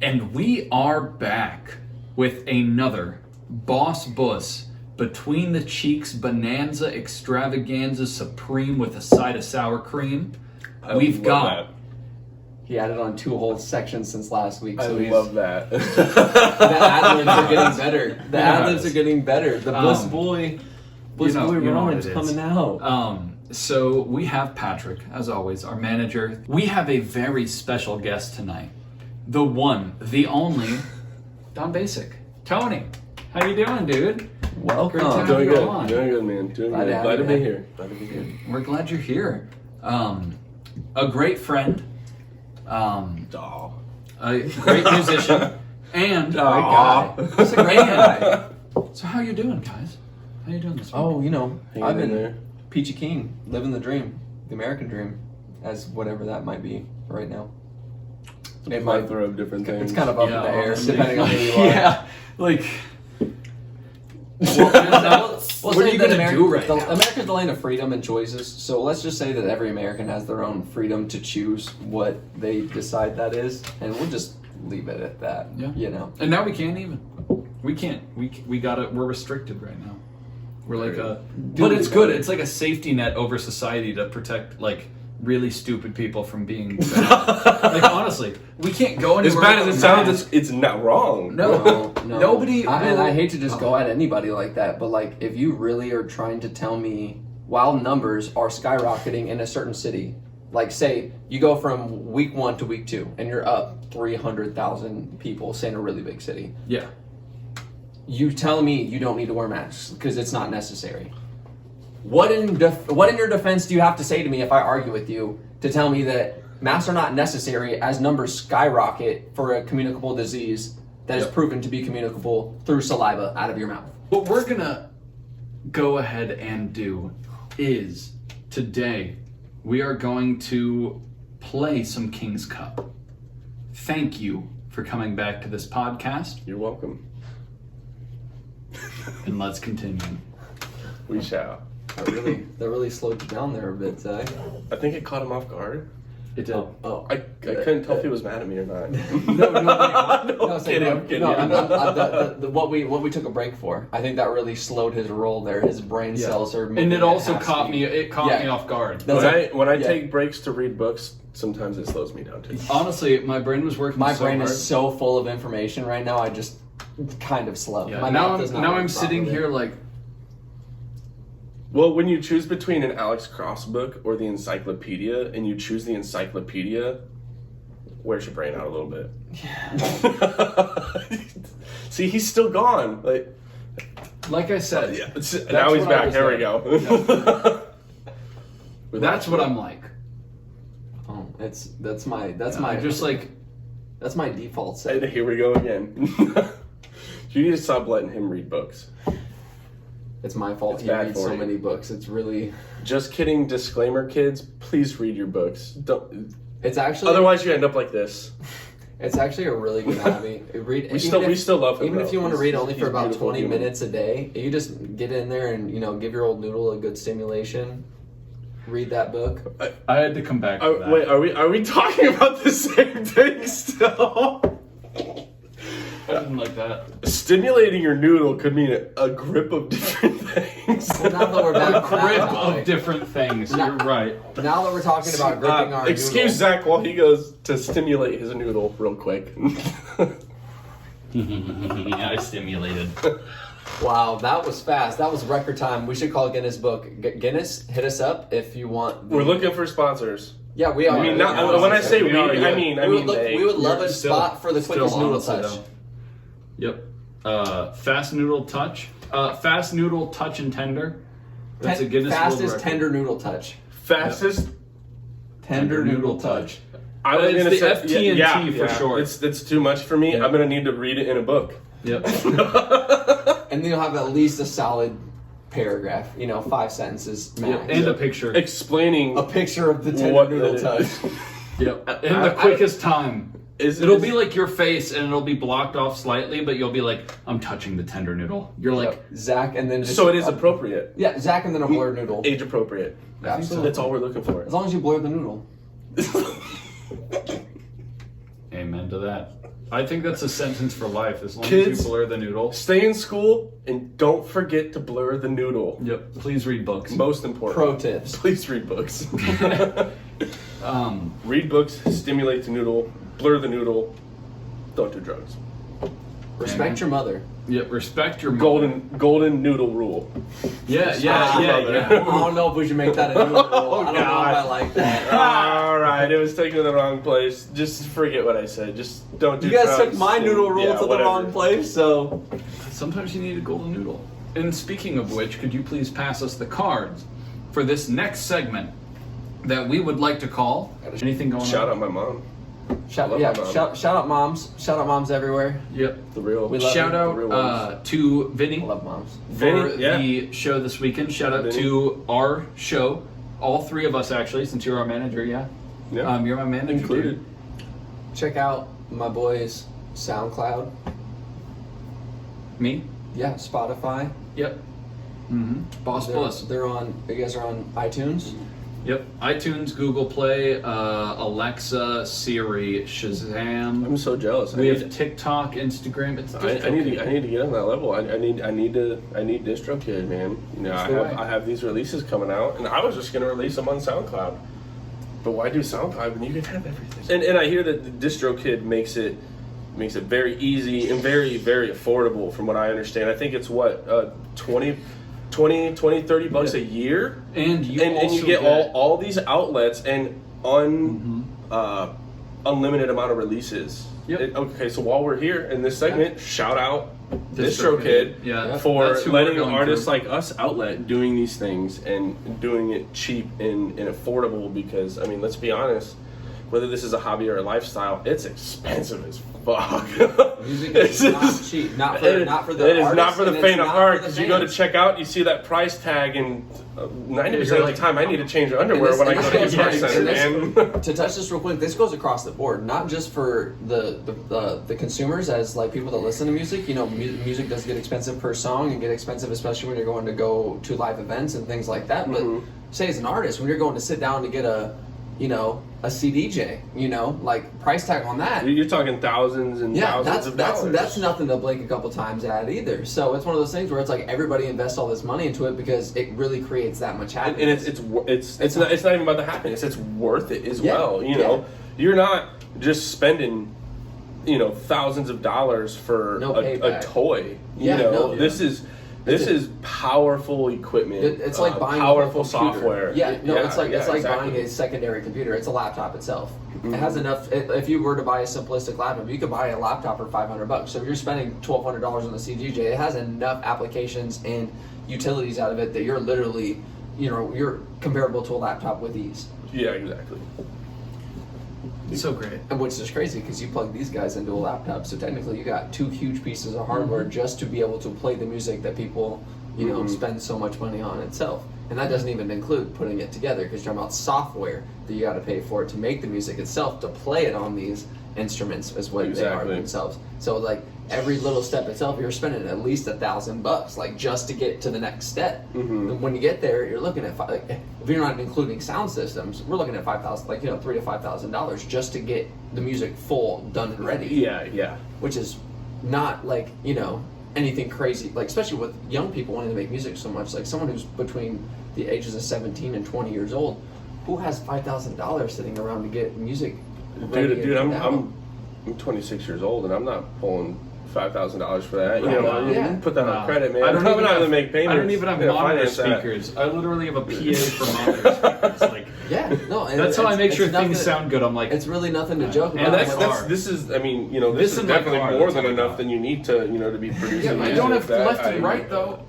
And we are back with another Boss Bus Between the Cheeks Bonanza Extravaganza Supreme with a side of sour cream. We've got... He added on 2 whole sections since last week. So I love that. The ad-libs are getting better. The ad-libs are getting better. The Bliss Boy Roman's coming out. So we have Patrick, as always, our manager. We have a very special guest tonight. The one, the only, Don Bassic. Tony, how you doing, dude? Welcome. Doing good. Doing good, man. Doing good. Glad to be here. We're glad you're here. A great friend. A great musician. And great guy. He's a great guy. So how you doing, guys? How you doing this week? Oh, you know, I've been there. Peachy King, living the dream, the American dream, as whatever that might be right now. It might throw up different things. It's kind of up in the air, depending on who you are. Yeah, like... What are you going to do right now? America's the land of freedom and choices, so let's just say that every American has their own freedom to choose what they decide that is, and we'll just leave it at that, you know? And now we can't even. We can't. We gotta, we're restricted right now. We're like a... But it's good. It's like a safety net over society to protect, like, really stupid people from being bad. Like, honestly, we can't go anywhere. As bad as it sounds, it's not wrong. No. Nobody... And I hate to just go at anybody like that, but, like, if you really are trying to tell me while numbers are skyrocketing in a certain city, like, say, you go from week 1 to week 2, and you're up 300,000 people, say, in a really big city. Yeah. You tell me you don't need to wear masks because it's not necessary. What in your defense do you have to say to me if I argue with you to tell me that masks are not necessary as numbers skyrocket for a communicable disease that is proven to be communicable through saliva out of your mouth? What we're gonna go ahead and do is today we are going to play some King's Cup. Thank you for coming back to this podcast. You're welcome. And let's continue. We shall. That really slowed you down there a bit, Zach. I think it caught him off guard. It did. I couldn't tell if he was mad at me or not. I'm kidding. No, what we took a break for. I think that really slowed his roll there. His brain cells are moving. And it also caught me. It caught me off guard. When I take breaks to read books, sometimes it slows me down too. Honestly, my brain was working. My brain is so full of information right now. I just kind of slow. Yeah. Now I'm sitting here like. Well, when you choose between an Alex Cross book or the encyclopedia, and you choose the encyclopedia, wears your brain out a little bit. Yeah. See, he's still gone. Like I said, now he's back. There we go. Yeah. That's what I'm like. Oh, that's my default setting. Here we go again. You need to stop letting him read books. It's my fault. He reads so many books. It's really... Just kidding. Disclaimer, kids. Please read your books. Don't. It's actually... Otherwise, you end up like this. It's actually a really good hobby. We still love him. Even if you want to read only for about 20 minutes a day, you just get in there and give your old noodle a good stimulation. Read that book. I had to come back to that. Wait, are we talking about the same thing still? I didn't like that. Stimulating your noodle could mean a grip of different things. Well, now that we're back, a grip of different things. You're right. Now that we're talking about gripping our excuse noodle. Zach while he goes to stimulate his noodle real quick. I stimulated. Wow, that was fast. That was record time. We should call Guinness Book. Guinness, hit us up if you want. We're looking for sponsors. Yeah, we are. I mean, when I say we would love a spot for the quickest noodle touch. Yep. Fast noodle touch. Fast noodle touch and tender. That's a Guinness World Fastest record. tender noodle touch. Fastest tender noodle touch. It's the FTNT for short. It's too much for me. I'm gonna need to read it in a book. Yep. And then you'll have at least a solid paragraph. 5 sentences max. And a picture explaining a picture of the tender noodle touch. Yep. In the quickest time. It'll be like your face, and it'll be blocked off slightly, but you'll be like, I'm touching the tender noodle. You're like... Zach, and then... So it is appropriate. Yeah, Zach and then a blurred noodle. Age appropriate. Absolutely. That's all we're looking for. As long as you blur the noodle. Amen. amen to that. I think that's a sentence for life. As long as Kids, you blur the noodle. Stay in school and don't forget to blur the noodle. Yep. Please read books. Most important. Pro tips. Please read books. Read books, stimulate the noodle, blur the noodle, don't do drugs. Respect your mother. Yep. Respect your mother. Golden noodle rule. Yeah. I don't know if we should make that a noodle rule. I don't know if I like that. All right, it was taken to the wrong place. Just forget what I said. Just don't do You guys drugs took my and- noodle rule yeah, to the whatever. wrong place, so Sometimes you need a golden noodle. And speaking of which, could you please pass us the cards for this next segment that we would like to call? Anything going Shout on? out my mom. shout Love my mom. out moms. Shout out moms everywhere. Yep. The real. We love Shout the real ones. out to Vinny I love moms. for Vinny, yeah. the show this weekend. Shout out Vinny. to our show, all three of us actually, since you're our manager. Yeah. Yeah. You're my manager. Included. dude. Check out my boys' SoundCloud. Me. Yeah, Spotify. Yep. Boss Bliss. They're on. You guys are on iTunes. Yep. iTunes, Google Play, Alexa, Siri, Shazam. I'm so jealous. We have TikTok, Instagram. It's just I need to get on that level. I need DistroKid, man. You know, That's the way. I have these releases coming out, and I was just gonna release them on SoundCloud. But why do SoundCloud when you can have everything? And I hear that the DistroKid makes it very easy and very, very affordable. From what I understand, I think it's what 20, 30 bucks a year, And you and also you get all these outlets and unlimited amount of releases. Yep. Okay, so while we're here in this segment, shout out DistroKid. DistroKid Yeah, for that's who we're letting going artists through. like us outlet doing these things and doing it cheap and affordable. Because I mean, let's be honest, whether this is a hobby or a lifestyle, it's expensive as fuck. Music It's is not just- cheap. Not for it is the not artists, for the and faint it's of not heart. for the Because you go to fans. check out, you see that price tag, and 90% You're of like, the time, I need to change underwear when I go to goes- Guitar yeah, Center, and man. To touch this real quick, this goes across the board, not just for the consumers as like people that listen to music. You know, music does get expensive per song and get expensive, especially when you're going to go to live events and things like that. But say as an artist, when you're going to sit down to get a CDJ, like price tag on that. You're talking thousands and Yeah, thousands of dollars. that's nothing to blink a couple times at either. So it's one of those things where it's like everybody invests all this money into it because it really creates that much And happiness. it's not even about the happiness. It's worth it as Yeah, well. You know, you're not just spending, thousands of dollars for No a payback. toy. Yeah, no, This is powerful equipment. It's like buying powerful a computer. software. It's like exactly. buying a secondary computer. It's a laptop itself. It has enough. If you were to buy a simplistic laptop, you could buy a laptop for $500. So if you're spending $1,200 on the CDJ, it has enough applications and utilities out of it that you're literally, you're comparable to a laptop with ease. Yeah, exactly. So great. And which is crazy because you plug these guys into a laptop, so technically you got two huge pieces of hardware just to be able to play the music that people, spend so much money on itself. And that doesn't even include putting it together because you're talking about software that you got to pay for to make the music itself, to play it on these instruments is what they are Exactly. themselves. So like every little step itself, you're spending at least $1,000, like just to get to the next step. And when you get there, you're looking at if you're not including sound systems, we're looking at $5,000, $3,000 to $5,000 just to get the music full, done and ready. Yeah. Which is not like anything crazy. Like especially with young people wanting to make music so much, like someone who's between the ages of 17 and 20 years old, who has $5,000 sitting around to get music ready? Dude, and I'm 26 years old and I'm not pulling $5,000 for that. You Right. know, Yeah. you put that on credit, man. I don't I'm even not have, gonna make payments. I don't even have Yeah, monitor finance that. speakers. I literally have a PA for monitor speakers. Like, Yeah, no, and that's how I it's- make it's sure nothing- things sound good. I'm like, It's really nothing to joke about. And that's car. this is I mean, this This is in my definitely car, more that's than what I enough got. than you need to to be producing. yeah, I music. don't have That- left and I- right though.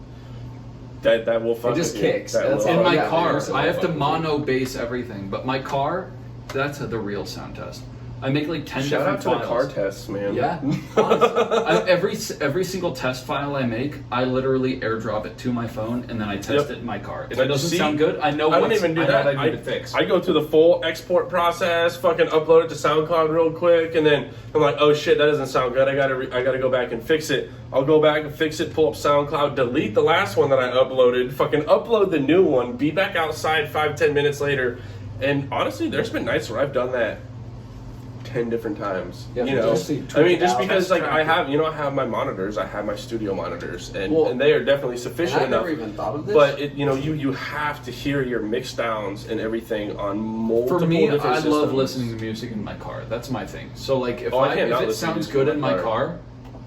That will fuck It just with you. kicks. That That's will In all- fuck my yeah, car, with you. I have to Fuck with you. mono bass everything. But my car, that's the real sound test. I make like 10 Shout out different to the files. car tests, man. Yeah, honestly. Every single test file I make, I literally airdrop it to my phone and then I test Yep. it in my car. If And it doesn't see, sound good, I know I what don't even do that. I need to fix. I go through the full export process, fucking upload it to SoundCloud real quick, and then I'm like, oh shit, that doesn't sound good. I gotta go back and fix it. I'll go back and fix it, pull up SoundCloud, delete the last one that I uploaded, fucking upload the new one, be back outside 5-10 minutes later. And honestly, there's been nights where I've done that 10 different times. Yeah, you know, just to I tweak mean, it just out. because That's like I have, you know, I have my monitors, I have my studio monitors, and they are definitely And sufficient I enough. never even thought of this. But it, you know, you have to hear your mix downs and everything on multiple For me, different I systems. love listening to music in my car. That's my thing. So like, if I can't not if it listen to sounds music good in in my my car,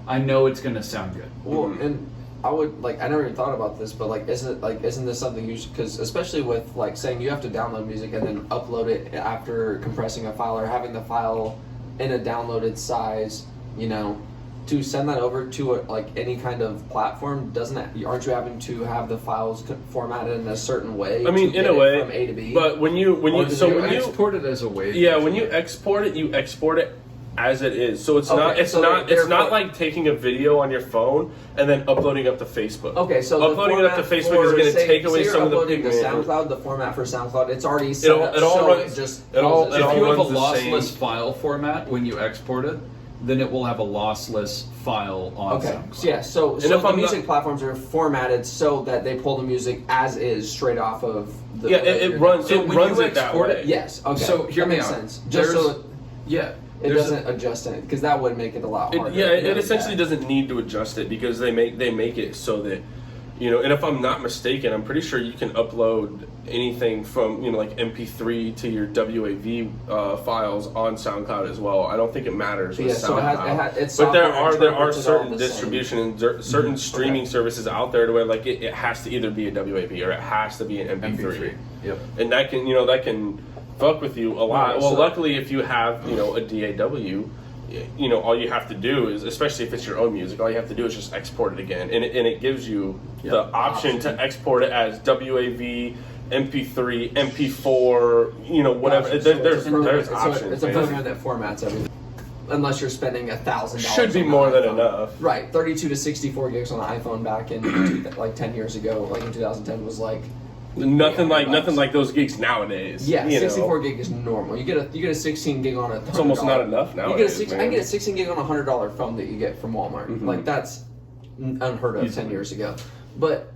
I know it's gonna sound good. Well, and I would like, I never even thought about this, but like, isn't this something you should, because especially with like saying you have to download music and then upload it after compressing a file or having the file in a downloaded size, you know, to send that over to like any kind of platform, aren't you having to have the files formatted in a certain way? I mean, to in get a it way, from A to B? but when you When you when you export it as a wave, yeah, when you export it as it is. So it's Okay, not it's so not it's therefore- not like taking a video on your phone and then uploading up to Facebook. Okay, so uploading it up to Facebook is going to take away some of the uploading to pigment. SoundCloud, the format for SoundCloud, it's already set up It all so runs- it just it all- pulls it If all you have a runs the lossless same. file format when you export it, then it will have a lossless file on Okay. SoundCloud. So, yeah. So if the I'm music platforms are formatted so that they pull the music as is straight off of the. Yeah, it runs So it when runs you it that export way. it- Yes. Okay. So hear that me makes out. sense. Just so There's- Yeah. it There's a- doesn't adjust in it, because that would make it a lot harder. It essentially doesn't need to adjust it because they make it so that, you know, and if I'm not mistaken, I'm pretty sure you can upload anything from, you know, like MP3 to your WAV files on SoundCloud as well. I don't think it matters with Yeah, so SoundCloud. it's but there software are interprets it all certain the same. distribution and certain streaming services out there to where like it has to either be a WAV or it has to be an MP3. Yep. And that can fuck with you a lot. Right, Well, so- luckily if you have, you know, a DAW, you know, all you have to do is, especially if it's your own music, all you have to do is just export it again, and it gives you the option to export it as WAV, MP3, MP4, you know, whatever. Gotcha. So There's it's options. It's a man. program that formats everything, unless you're spending $1,000. Should be on more an than iPhone. enough. Right, 32 to 64 gigs on an iPhone back in like 10 years ago, like in 2010 was like. Nothing $300. like those gigs nowadays. Yeah, you 64 know. gig is normal. You get a 16 gig on a. It's almost not enough You nowadays. get I man. get a 16 gig on a $100 phone that you get from Walmart. Like that's unheard of 10 years ago. But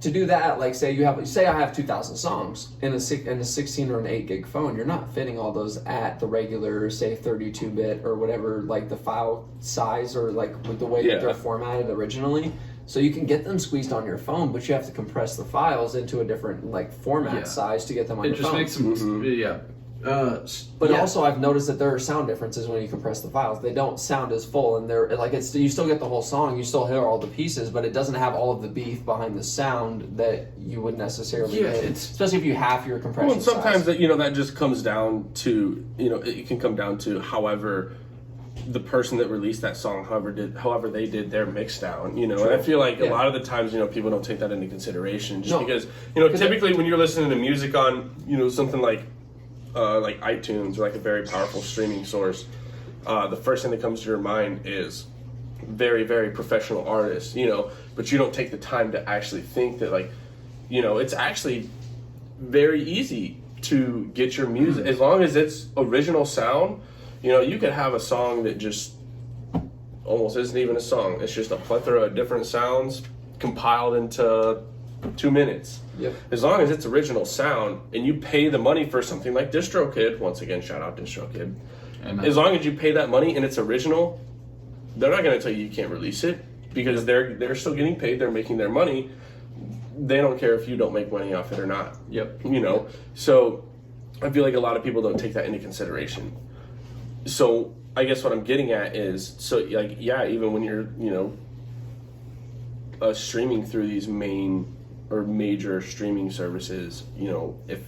to do that, like say I have 2,000 songs in a 16 or an 8 gig phone, you're not fitting all those at the regular say 32-bit or whatever like the file size or like with the way that they're formatted originally. So you can get them squeezed on your phone, but you have to compress the files into a different like format size to get them on It your just phone. makes them. Yeah. But also, I've noticed that there are sound differences when you compress the files. They don't sound as full, and they're like you still get the whole song, you still hear all the pieces, but it doesn't have all of the beef behind the sound that you would necessarily get. Especially if you half your compression. Well, and sometimes size. that, you know, that just comes down to, you know, it can come down to however the person that released that song, however they did their mix down, you know. And I feel like a lot of the times, you know, people don't take that into consideration just because, you know, typically when you're listening to music on, you know, something like iTunes or like a very powerful streaming source, the first thing that comes to your mind is very, very professional artists, you know, but you don't take the time to actually think that, like, you know, it's actually very easy to get your music as long as it's original sound. You know, you could have a song that just almost isn't even a song. It's just a plethora of different sounds compiled into 2 minutes. Yep. As long as it's original sound and you pay the money for something like DistroKid, once again, shout out DistroKid. As long as you pay that money and it's original, they're not going to tell you can't release it because they're still getting paid. They're making their money. They don't care if you don't make money off it or not. Yep. You know, so I feel like a lot of people don't take that into consideration. So I guess what I'm getting at is, so like, yeah, even when you're, you know, streaming through these main or major streaming services, you know, if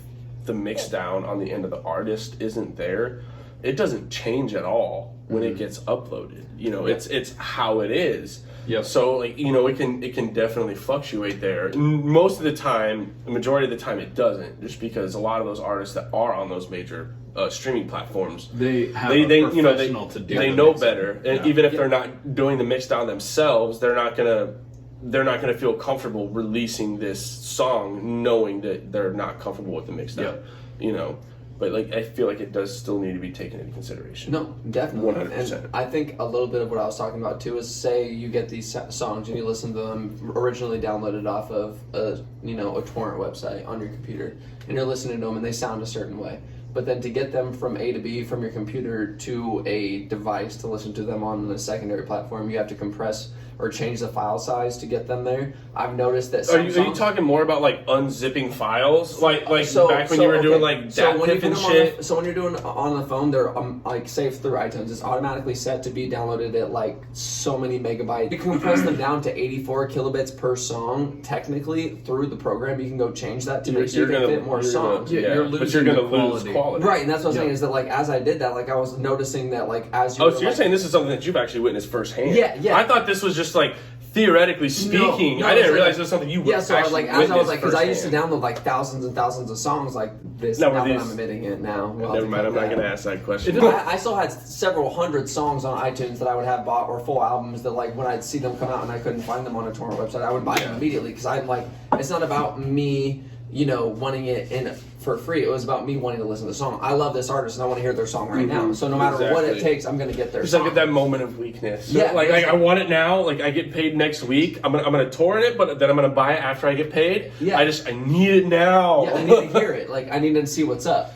the mix down on the end of the artist isn't there, it doesn't change at all when it gets uploaded. You know, it's how it is. Yep. So like, you know, it can definitely fluctuate there. Most of the time, the majority of the time, it doesn't, just because a lot of those artists that are on those major streaming platforms, They have they a you know professional to do they the know mixing. better, and even if they're not doing the mix down themselves, they're not gonna feel comfortable releasing this song knowing that they're not comfortable with the mix down. Yep. You know. But like, I feel like it does still need to be taken into consideration. No, definitely. 100%. And I think a little bit of what I was talking about too is, say you get these songs and you listen to them originally downloaded off of a torrent website on your computer, and you're listening to them and they sound a certain way. But then to get them from A to B from your computer to a device to listen to them on the secondary platform, you have to compress or change the file size to get them there. I've noticed that Are you talking more about like unzipping files, like so, back when you were doing like DATPIP and shit? So when you're doing on the phone, they're like saved through iTunes. It's automatically set to be downloaded at like so many megabytes. You can compress them down to 84 kilobits per song. Technically, through the program, you can go change that to make sure you can fit more songs. You're losing but you're going to quality. lose quality. Right, and that's what I'm saying is that like as I did that, like I was noticing that like as you. Oh, so you're saying this is something that you've actually witnessed firsthand? Yeah. I thought this was just like theoretically speaking. No, I didn't like, realize it was something you yeah, so actually like as I was like, because I used to firsthand. download like thousands and thousands of songs like this. Now, Now were that these- I'm admitting it now. We'll have Never to mind, cut I'm not that. going to ask that question. I still had several hundred songs on iTunes that I would have bought, or full albums that like when I'd see them come out and I couldn't find them on a torrent website, I would buy them immediately because I'm like, it's not about me, wanting it in for free. It was about me wanting to listen to the song. I love this artist and I want to hear their song right now. So no matter what it Exactly. takes, I'm going to get their Just song. like at that moment of weakness. Yeah, like I want it now. Like I get paid next week. I'm gonna torrent it, but then I'm gonna buy it after I get paid. Yeah. I need it now. Yeah, I need to hear it. Like I need to see what's up.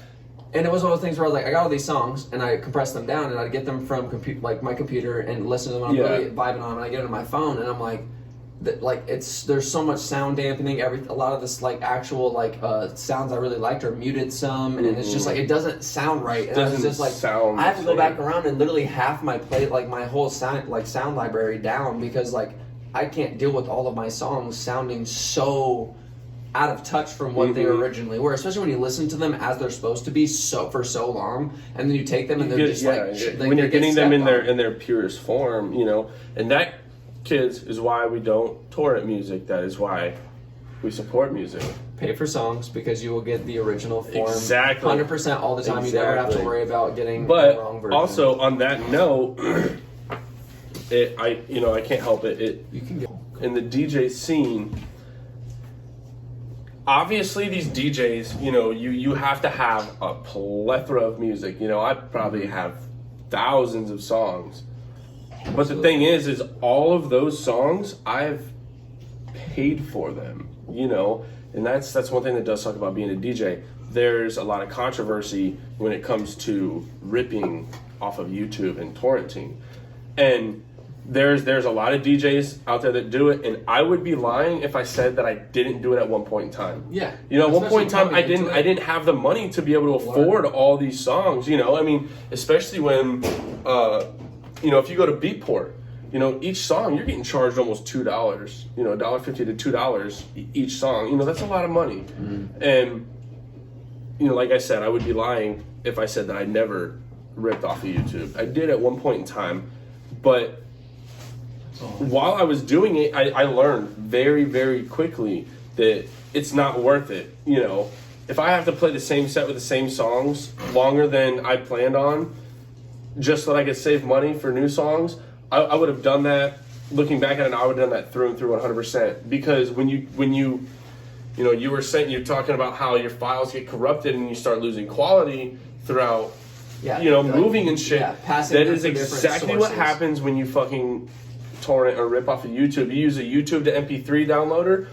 And it was one of those things where I was like, I got all these songs and I compress them down and I'd get them from my computer and listen to them. And I'm really vibing on them. And I get it on my phone and I'm like, there's so much sound dampening. A lot of this like actual sounds I really liked are muted some, and it's just like it doesn't sound right. And I was just like, sound I have to go same. back around and literally half my my whole sound library down because like I can't deal with all of my songs sounding so out of touch from what they originally were, especially when you listen to them as they're supposed to be for so long, and then you take them and they're just when you're getting them in their purest form, and that, kids, is why we don't torrent music. That is why we support music. Pay for songs because you will get the original form Exactly. 100% all the time. You never have to worry about getting But the wrong version. also on that note, I can't help it. You can get In the DJ scene, obviously these DJs, you have to have a plethora of music. I probably have thousands of songs. But the thing is all of those songs, I've paid for them, and that's one thing that does suck about being a DJ. There's a lot of controversy when it comes to ripping off of YouTube and torrenting. And there's a lot of DJs out there that do it, and I would be lying if I said that I didn't do it at one point in time. Yeah. At one point in time, Especially I coming into didn't have the money to be able to afford all these songs. Especially when, if you go to Beatport, each song you're getting charged almost $2, $1.50 to $2 each song. That's a lot of money. And like I said, I would be lying if I said that I never ripped off of YouTube. I did at one point in time, but while I was doing it, I learned very, very quickly that it's not worth it. If I have to play the same set with the same songs longer than I planned on, just so that I could save money for new songs, I would have done that. Looking back at it, I would have done that through and through 100%. Because when you were saying, you're talking about how your files get corrupted and you start losing quality throughout, moving and shit. Yeah, passing that them is to different exactly what sources. happens when you fucking torrent or rip off of YouTube. You use a YouTube to MP3 downloader.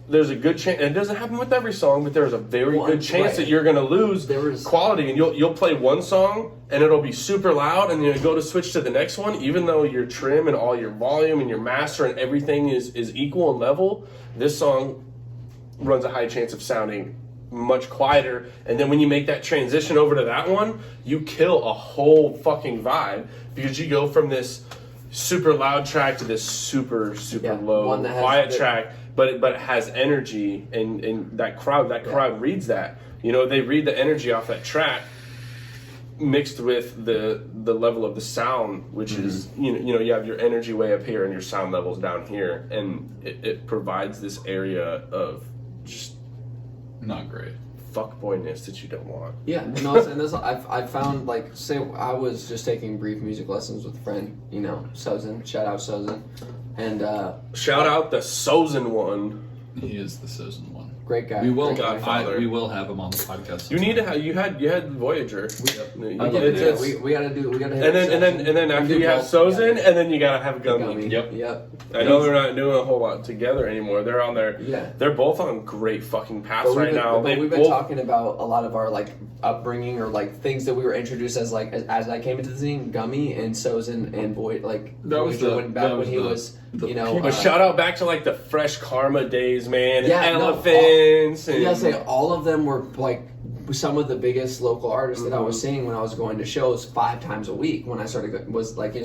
There's a good chance, and it doesn't happen with every song, but there's a very good chance that you're going to lose quality, and you'll play one song and it'll be super loud, and you go to switch to the next one, even though your trim and all your volume and your master and everything is equal and level. This song runs a high chance of sounding much quieter, and then when you make that transition over to that one, you kill a whole fucking vibe because you go from this super loud track to this super low one that has quiet track. But it has energy, and that crowd reads that. They read the energy off that track mixed with the level of the sound, which is you have your energy way up here and your sound levels down here, and it provides this area of just not great fuckboyness that you don't want. Yeah, and I've found say I was just taking brief music lessons with a friend, Sozin, shout out Sozin, and shout out the Sozin one. He is the chosen one. Great guy. We will. Great guy. Godfather. We will have him on the podcast. You need to have. You had Voyager. I love It's- it. We gotta do. We gotta. and then after you have Sozin, and then you gotta have Gummy. Yep. I know they're not doing a whole lot together anymore. They're on their. Yeah. They're both on great fucking paths right now. But we've been talking about a lot of our like upbringing or like things that we were introduced as like as I came into the scene. Gummy and Sozin and Void like That was Voyager the- when back that when was he the- was the- you know. But shout out back to like the Fresh Karma days, man. Yeah, And no, Elephants. You gotta say all of them were like some of the biggest local artists that I was seeing when I was going to shows 5 times a week when I started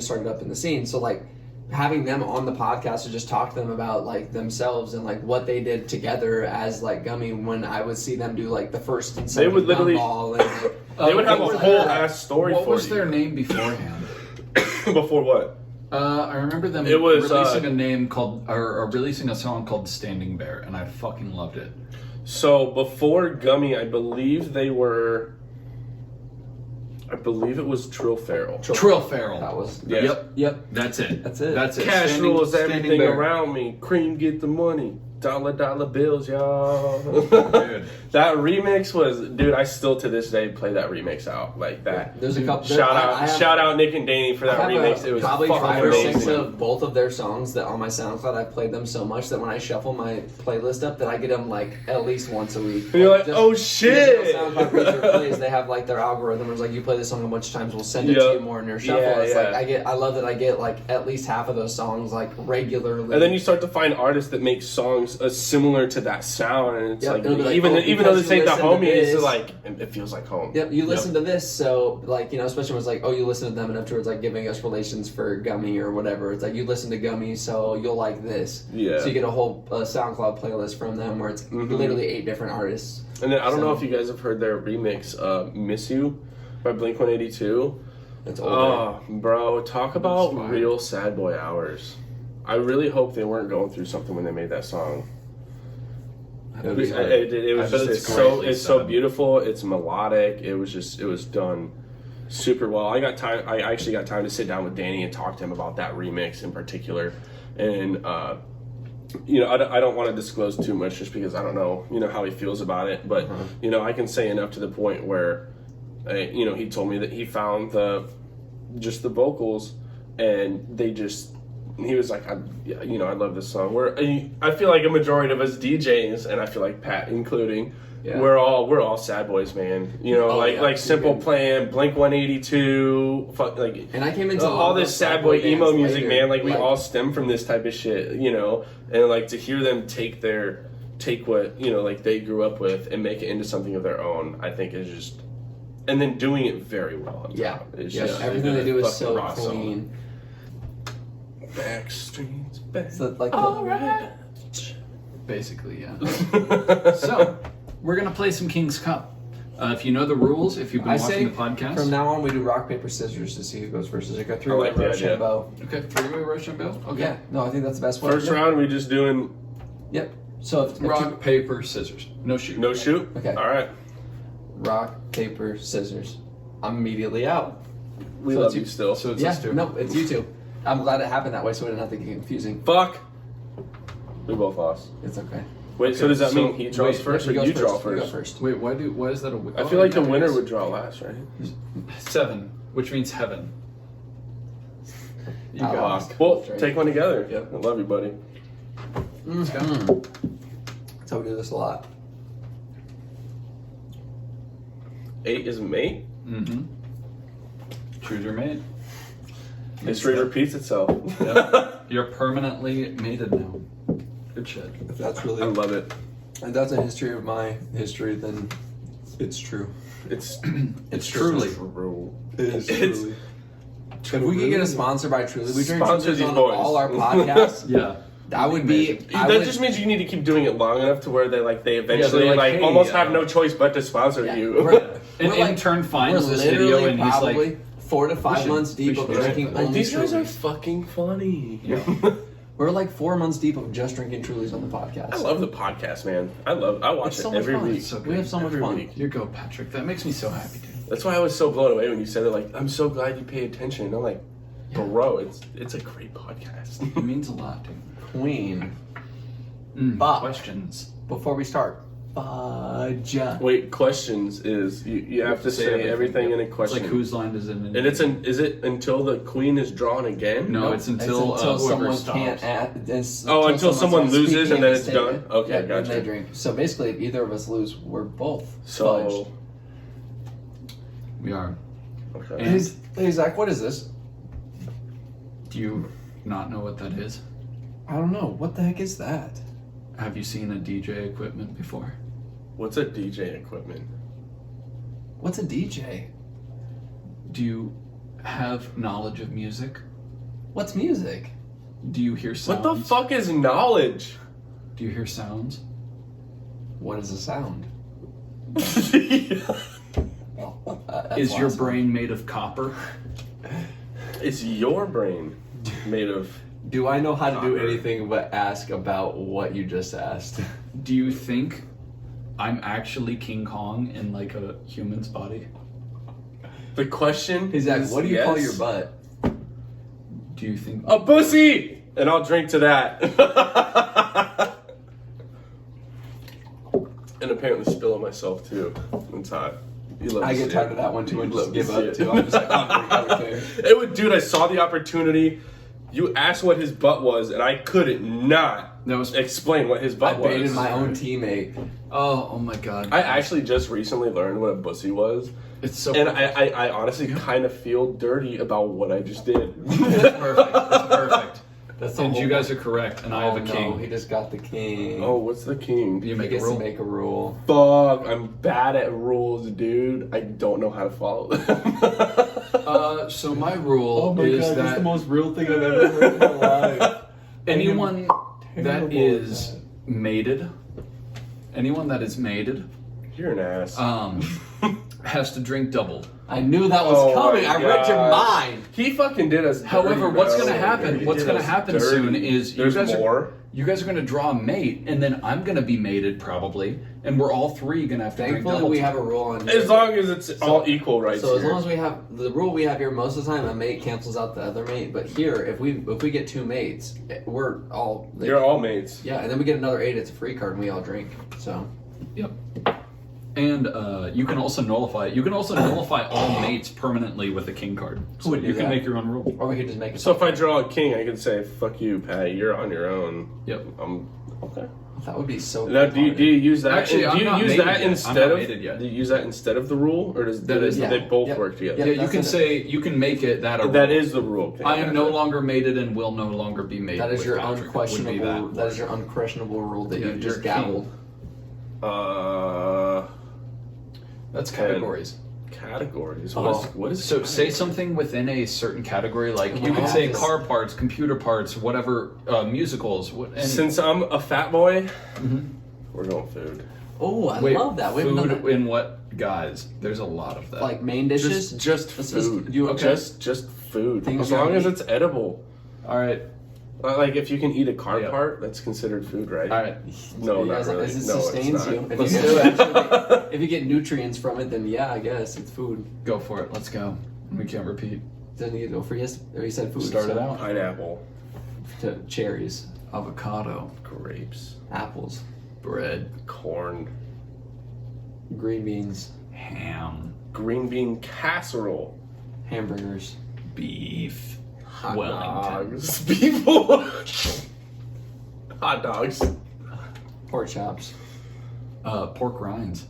started up in the scene. So like having them on the podcast to just talk to them about like themselves and like what they did together as like Gummy when I would see them do like the first and second would literally- Gumball and like, they would have a what was whole their- ass story What for was you. their name beforehand? Before what? I remember them It was, releasing a name called, or releasing a song called "Standing Bear," and I fucking loved it. So before Gummy, I believe they were. I believe it was Trill Farrell. Trill Farrell. that was Yeah. Yep. That's it. That's it. That's it. Cash Standing- rules Standing everything Bear. around me. Cream get the money. Dollar bills, y'all. Dude. That remix was, dude. I still to this day play that remix out like that. There's a couple. Shout out Nick and Danny for that I have remix. It was probably fucking 5 or 6 amazing. of both of their songs that on my SoundCloud I played them so much that when I shuffle my playlist up that I get them like at least once a week. And you're like, Just- oh because shit! when SoundCloud user plays, they have like their algorithm. It's like you play this song a bunch of times, we'll send it to Yep. you more in your shuffle. Yeah, It's yeah. like I love that I get like at least half of those songs like regularly. And then you start to find artists that make songs similar to that sound, and it's Yep, like, it'll be like, even oh, even though because this ain't the you listen to homie, it's this. like it feels like home. Yep, you listen to this, so like you know, especially when it's like, oh, you listen to them enough towards like giving us relations for Gummy or whatever. It's like you listen to Gummy, so you'll like this. Yeah. So you get a whole SoundCloud playlist from them where it's literally 8 different artists. And then I don't know So- if you guys have heard their remix, "Miss You" by Blink-182. It's older. Oh, bro, talk about fire. real sad boy hours. I really hope they weren't going through something when they made that song. It was, I bet just, it's so greatly so said. beautiful. It's melodic. It was done super well. I actually got time to sit down with Danny and talk to him about that remix in particular. And you know, I don't want to disclose too much just because I don't know, you know, how he feels about it. But you know, I can say enough to the point where, you know, he told me that he found just the vocals, and he was like, you know, I love this song. I feel like a majority of us DJs, and I feel like Pat including, Yeah. we're all sad boys, man. You know, Oh, yeah. like Simple Plan, Blink-182, like. And I came into All this sad boy emo bands music, later, man. Like we all stem from this type of shit, you know. And like to hear them take what, you know, like they grew up with and make it into something of their own, I think is just, and then doing it very well. On Yeah, top. It's yeah. just Everything they do is fucking so awesome. clean. Backstreets back. So like Basically, yeah. So, we're going to play some King's Cup. If you know the rules, if you've been I watching say the podcast. from now on we do rock paper scissors to see who goes first. Is it a 3-way I like the idea. Rochambeau? Okay, 3-way Rochambeau? Okay. Yeah, no, I think that's the best way. First Yep. round, we just doing Yep. So if Rock, paper, scissors. No shoot. no shoot. Okay. All right. rock, paper, scissors, I'm immediately out. We So love it's you you- still. So it's Yeah, us two. no, it's you two. I'm glad it happened that way so it didn't have to get confusing. Fuck. We both lost. It's okay. Wait, so does that so- mean he draws wait, first He or goes you draw You go first? first. Wait, why is that a... I feel like the winner would draw last, right? 7, which means heaven. You Ah, got fuck. it. Well, That's right. take one together. Yep. I love you, buddy. Let's go. That's how we do this a lot. 8 is mate. Mm-hmm. Choose your mate. History repeats itself. Yep. You're permanently mated now. Good shit. If that's I really love it. if that's a history of my history, then it's true. It's Truly. true. It is It's- truly. If we could get a sponsor by Truly, we drink Sponsor Truly's these on boys. all our podcasts. Yeah. That would be. That just means you need to keep doing it long enough to where they eventually they're like, hey, almost have no choice but to sponsor Yeah. you. An intern finds this video literally and he's probably like, 4 to 5 should- months deep we of should- drinking Like, only these guys are Trulies. fucking funny. Yeah. We're like 4 months deep of just drinking Trulies on the podcast. I love the podcast, man. I watch It's it so much every fun. week. It's so We have so much Every fun. week. you go, Patrick. That makes me so happy, dude. That's why I was so blown away when you said it. Like, I'm so glad you pay attention. And I'm like, bro, it's a great podcast. It means a lot, dude. Queen. Mm, But- questions. Before we start, Fudge. Wait, questions is you have to say everything in a It's question. like whose line is it in? And is it until the queen is drawn again? No, it's until whoever someone stops. can't Until someone starts loses and speaking then a it's done? statement. Okay, yeah, then gotcha. they drink. So basically, if either of us lose, we're both So, fudged. We are. okay. Hey, Zach, what is this? Do you not know what that is? I don't know. What the heck is that? Have you seen a DJ equipment before? What's a DJ equipment? What's a DJ? Do you have knowledge of music? What's music? Do you hear sounds? What the fuck is knowledge? Do you hear sounds? What is a sound? Is your brain made of copper? Is your brain made of... Do I know how to do Copper. anything but ask about what you just asked? Do you think I'm actually King Kong in like a human's body? The question Hey, Zach, is what do you call yes. your butt? Do you think A pussy! And I'll drink to that. And apparently spill on myself too. It's hot. You love I to get see tired it. of that one too and You just love give to up see too. it. I'm just like, I don't care. It would, dude, I saw the opportunity. You asked what his butt was, and I couldn't not that was? explain what his I butt was. baited my own teammate. Oh my god! I actually just recently learned what a bussy was, It's so and perfect. I honestly kind of feel dirty about what I just did. It's perfect. It's perfect. That's the And whole you guys are correct, and I have a no, king. he just got the king. Oh, what's the king? You he make a gets rule. to make a rule. Fuck, I'm bad at rules, dude. I don't know how to follow them. So my rule is that real thing I've ever heard in my life. anyone that terrible is at mated, You're an ass. has to drink double. I knew that was Oh coming. my I read your gosh. mind. He fucking did us dirty, However, what's bro. gonna happen? He What's did gonna us happen dirty. soon is There's more. you guys are gonna draw a mate, and then I'm gonna be mated probably, and we're all three gonna have to drink Thankfully, double. we have a rule on here. As long as it's all equal rights. So as here. long as we have the rule we have here, most of the time a mate cancels out the other mate. But here, if we get two mates, we're all You're all mates. yeah, and then we get another 8. It's a free card, and we all drink. So Yep. And you can also nullify it. You can also nullify all mates permanently with a king card. So would do you can that? make your own rule. or we could just make it. So if I draw a king, I can say, "Fuck you, Patty. You're on your own." Yep. Okay. That would be so. Now, do you use that? Actually, do I'm you not use mated that yet. I'm instead not of? mated yet. Do you use that instead of the rule, or does That is- they both Yep. work together? Yep. Yeah, you That's can it. say you can make it that a rule. That is the rule. Okay, I am no gotcha. longer mated and will no longer be mated. That is with your Patrick. Would be unquestionable. that. That is your unquestionable rule that Yeah, you just you're king. gabbled. That's Okay. categories. Categories. Oh. What is So say something within a certain category, like you I can have say this. car parts, computer parts, whatever, musicals. Since I'm a fat boy, we're going food. Oh, I Wait, love that. We haven't food done that. in what guys? There's a lot of that. Like main dishes. Just Let's just- food. you okay? Just food. Things As you long can as eat. it's edible. all right, Like if you can eat a car Yeah. part, that's considered food, right? all right. No, Yeah, not as long really. as it No, sustains it's not. you. If Let's you, do get, if you get nutrients from it, then yeah, I guess it's food. Go for it. Let's go. We can't repeat. Then you go for yes. Or you said food. Start it so- out. Pineapple, To cherries, Avocado, grapes, apples, bread, corn, green beans, ham, green bean casserole, hamburgers, beef, hot Wellington. dogs, people, hot dogs, pork chops, pork rinds,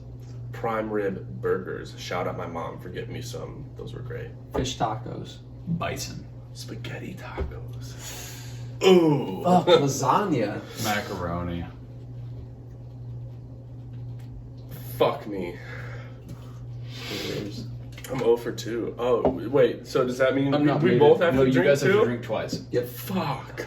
prime rib burgers. Shout out my mom for getting me some. Those were great. fish tacos. bison, Spaghetti tacos. Ooh. Fuck, lasagna. macaroni. Fuck me. I'm 0 for 2. Oh, wait. So does that mean I'm not we mated. both have no, to you drink guys too? have to drink twice. Yep. Fuck.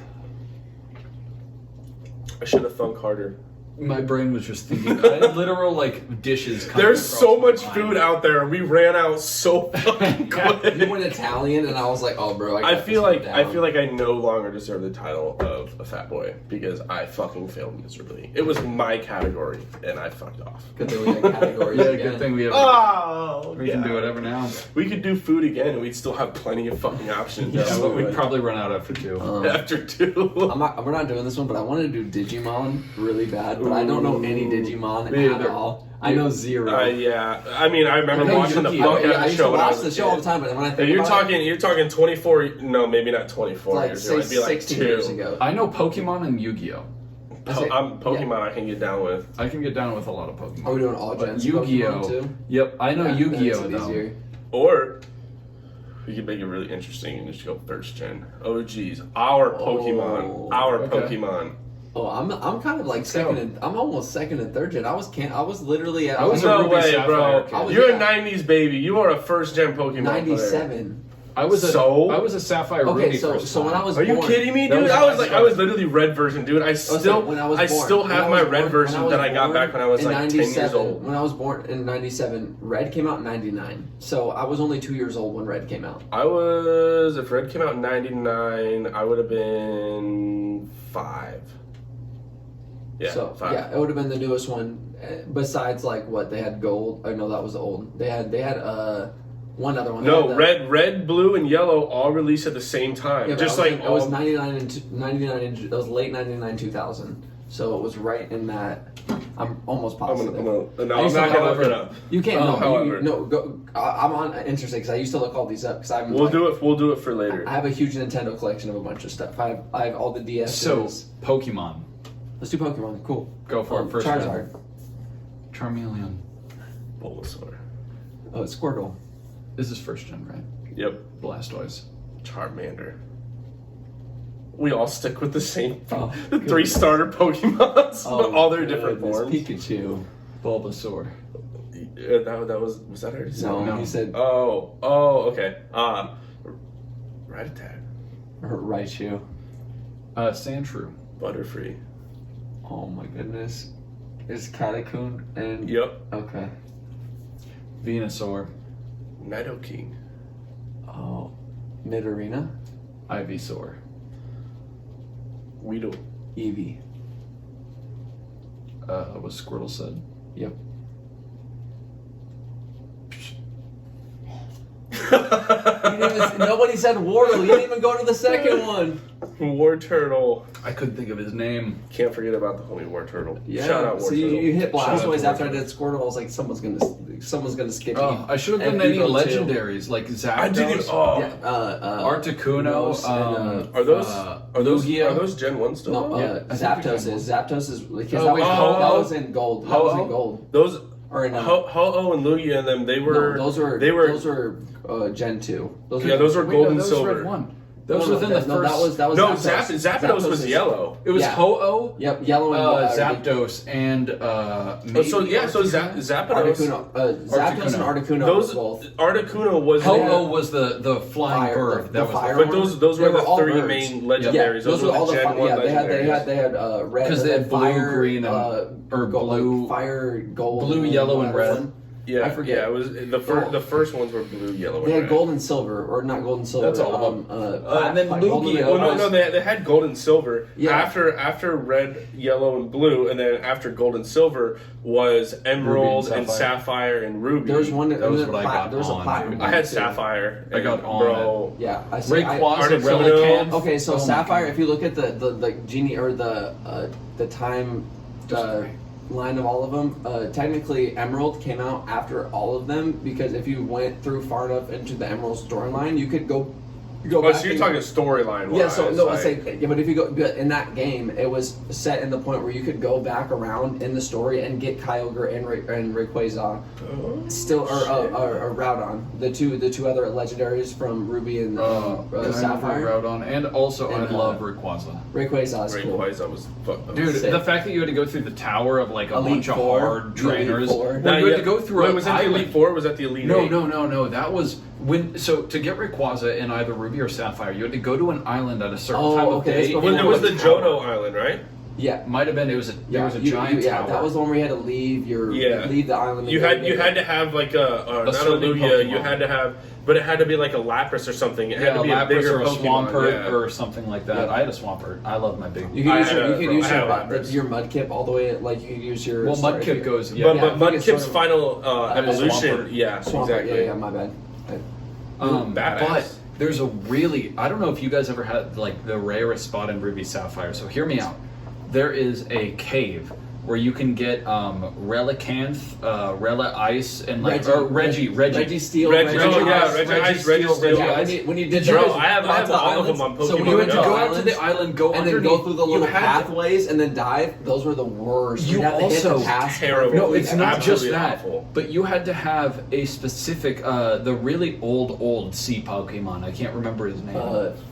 I should have thunk harder. My brain was just thinking. I had literal like dishes. coming There's across so my much mind. food out there. We ran out so fucking quick. You went Italian, and I was like, "Oh, bro, I feel like I no longer deserve the title of a fat boy because I fucking failed miserably. It was my category and I fucked off. Good thing we got categories. Yeah, again. good thing we have. Oh, we can do whatever now. We could do food again and we'd still have plenty of fucking options. Yeah, but we'd probably run out after 2. after 2. We're not doing this one, but I wanted to do Digimon really bad. But but I don't know any Digimon Me at either. all. I know zero. Yeah, I mean, I remember know watching the Yu-Gi-Oh! fuck out I of the used show to when I watch was the a show all kid. the time, but when I Yeah, think you're about it, talking 24. No, maybe not 24 like years ago. It'd be like 16 2. years ago. I know Pokemon and Yu-Gi-Oh. I'm Pokemon. I can get down with. I can get down with a lot of Pokemon. Are we doing all But gens of Pokemon Yu-Gi-Oh. too? Yep, I know Yeah, that Yu-Gi-Oh makes it though. easier. Or we could make it really interesting and just go first gen. Oh geez, our Pokemon, our okay. Pokemon. Oh, I'm kind of like Let's second go. and I'm almost second and third gen. I was literally at I was No a Ruby way, Sapphire bro. kid. I was- You're yeah. a '90s baby. You are a first gen Pokemon player. 97. I was So? a Sapphire Okay, Ruby so first when time. I was Are you born, kidding me, That dude? was I was my like, I was literally red version, dude. I still, when I was I born. still When have I my was red born- version when I was that I got born back when I was in like 10 years 97, old. When I was born in 97, Red came out in 99. So I was only 2 years old when Red came out. If red came out in '99, I would have been 5. Yeah, So 5. yeah, it would have been the newest one. Besides, like what they had gold. I know that was old. They had one other one. They No, had the- red, blue, and yellow all released at the same time. Yeah, but Just I was like in- it was 99 and it was late 99 2000. So it was right in that. I'm almost positive. I'm not I gonna used to look however- it up. You can't. No, however. no. Go. I'm on interested because I used to look all these up because I'm. We'll do it. We'll do it for later. I have a huge Nintendo collection of a bunch of stuff. I have all the DSs. So Pokemon. Let's do Pokemon. Cool. Go for it first. Charizard. Charmeleon. Bulbasaur. Oh, it's Squirtle. This is first gen, right? Yep. Blastoise. Charmander. We all stick with the same Oh, the 3 starter Pokemon, but all their different goodness. forms. Pikachu. Bulbasaur. That was that already said? No, No. he said Oh, okay. Rattata. Raichu. Sandshrew. Butterfree. Oh my goodness. Is Catacomb and Yep. okay. Venusaur. Nidoking. Oh, Nidorina. Ivysaur. Weedle. Eevee. Was Squirtle said? Yep. Nobody said Wardle. You didn't even go to the second one. War Turtle. I couldn't think of his name. Can't forget about the homie War Turtle. Yeah. Shout out War so Turtle. you hit Shout out Blastoise to after I War did Squirtle. I was like, someone's gonna skip me. Oh, I should have And done any Evo too. legendaries like Zapdos. I didn't. Oh. Yeah. Articuno. Rose and, Are those Lugia. are those Gen 1 still? No, Yeah, I think Zapdos we is because Oh, that, wait, was, Ho-Oh? that was in gold. That was in Ho-Oh? gold. Those Or in Ho-Oh and Lugia and them, they were no, those were Gen 2. Those Yeah, those were Wait, gold no, and those silver. Red one. Those were within the first. that was No, Zapdos. Zapdos was is- yellow. It was yeah. Ho-Oh, Yep, yellow and Zapdos, and maybe So Articuno? Zapdos. Articuno. Zapdos and Articuno Those were both. Articuno was Ho-Oh was the flying Fire- bird. the That was fire but one. those They were the all 3 birds. main Yeah, legendaries. those were all the Gen 1 yeah. They legendaries. had red. Because they had blue, fire, green, and- or gold, blue- like fire, gold, blue, yellow, and whatever red. one. Yeah, I forget. Yeah, it was the first ones were blue, yellow, They and had red. gold and silver, or not gold and silver. That's all of them. And then gold and Lugia Well, gold. no, they had gold and silver. Yeah. After red, yellow, and blue, and then after gold and silver was emerald Ruby and and sapphire and ruby. There was one. That was what I got There was a on, platinum. dude. I one, had too. sapphire. I got and, on bro. Yeah, I see. Rayquaza, Articuno. Relicanth. Okay, so Oh my Sapphire. God. If you look at the genie or the time line of all of them, technically Emerald came out after all of them because if you went through far enough into the Emerald storyline, you could go Oh, back. so you're and- talking storyline. Yeah, so no, I like, say yeah, but if you go but in that game, it was set in the point where you could go back around in the story and get Kyogre and Rayquaza, still or Groudon, the two other legendaries from Ruby and Sapphire. Groudon, and also And, I love Rayquaza. Rayquaza is cool. Rayquaza was Dude, Sick. the fact that you had to go through the tower of like a Elite bunch of Four. hard Elite trainers. Four. Well, you had to go through Wait, an was that the island. Elite Four? Or was that the Elite No, Eight? no. That was when. So to get Rayquaza in either Ruby or Sapphire, you had to go to an island at a certain Oh, time of okay, day. that's and before When you it had was to the tower. Johto Island, right? Yeah. Might have been. There was a you- giant yeah, tower. that was the one where you had to leave leave the island. and You go had get- to have like not a certain Lugia. You Pokemon. had to have, but it had to be like a Lapras or something. It had Yeah, to a be a Lapras bigger or a Pokemon. Swampert Yeah. or something like that. Yeah. I had a Swampert. I love my big. You could I use had your, a- you could I use had a your, Lapras. your Mudkip all the way, like you could use your. Well, sorry, Mudkip your- goes. But Yeah. Yeah, but I think it's Mudkip's sort of- final evolution, Swampert. yeah, Swampert, exactly. yeah, my bad. Badass. But there's a really. I don't know if you guys ever had like the rarest spot in Ruby Sapphire. So hear me out. There is a cave where you can get Relicanth, Rela Ice, and like Reggie Steel. Reggie Ice, Reggie Steel. When you did Bro, I have all of them on Pokemon. So when You you had went to to go out to the island, go and then underneath. go through the little pathways and then dive. Those were the worst. You had to hit also- the pass. Terrible. No, it's not just Absolutely that. awful. But you had to have a specific, the really old sea Pokemon. I can't remember his name.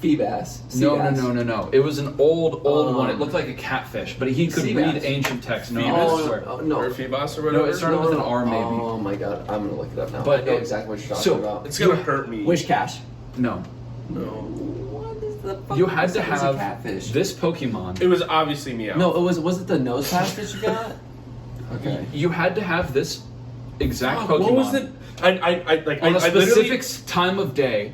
Feebas. No. It was an old one. It looked like a catfish, but he could Seabass. read ancient text. No, Feebas? sorry. No. Or Feebas or whatever. No, it started with an R, maybe. Oh my god, I'm gonna look it up now. But I know it- exactly what you're talking so, about. It's gonna hurt me. Wish Cash. No. No. What is the fuck? You had to is a have catfish. this Pokemon. It was obviously Meow. No, was it the nose pass that you got? Okay. You had to have this exact Fuck, Pokemon. what was it? I On a literally, specific time of day.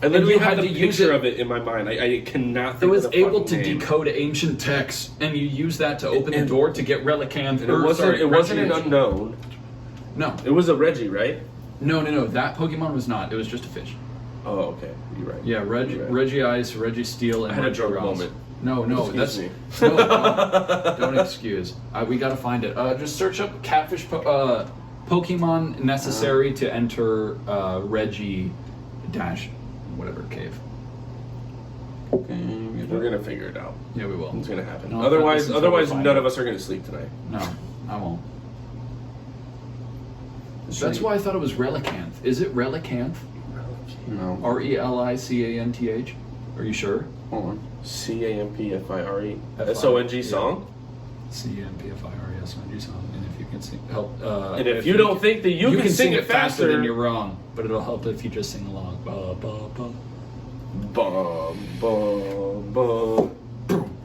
I literally you had had the to use picture it. of it in my mind. I cannot It think was of the able fucking to name. decode ancient text, and you use that to open the And- door to get Relicanth. And it wasn't an unknown. No. It was a Reggie, right? No. That Pokemon was not. It was just a fish. Oh, okay. You're right. Yeah, You're right. Reggie Ice, Reggie Steel, and I had a Reggie drunk Ross. moment. No, Excuse that's me. no. Don't excuse. We gotta find it. Just search up catfish Pokemon necessary to enter Reggie dash whatever cave. Okay. We're gonna figure it out. Yeah, we will. It's gonna happen. No, Otherwise, this is how we find none it. of us are gonna sleep tonight. No, I won't. That's why I thought it was Relicanth. Is it Relicanth? No. Relicanth? Are you sure? Hold on. CAMPFIRE. F-I- SONG yeah. song. CMPFIRESONG song. And if you can sing, help. And if you don't think that you can sing it faster, then you're wrong. But it'll help if you just sing along. Ba, ba, ba. Bum, bum, bum.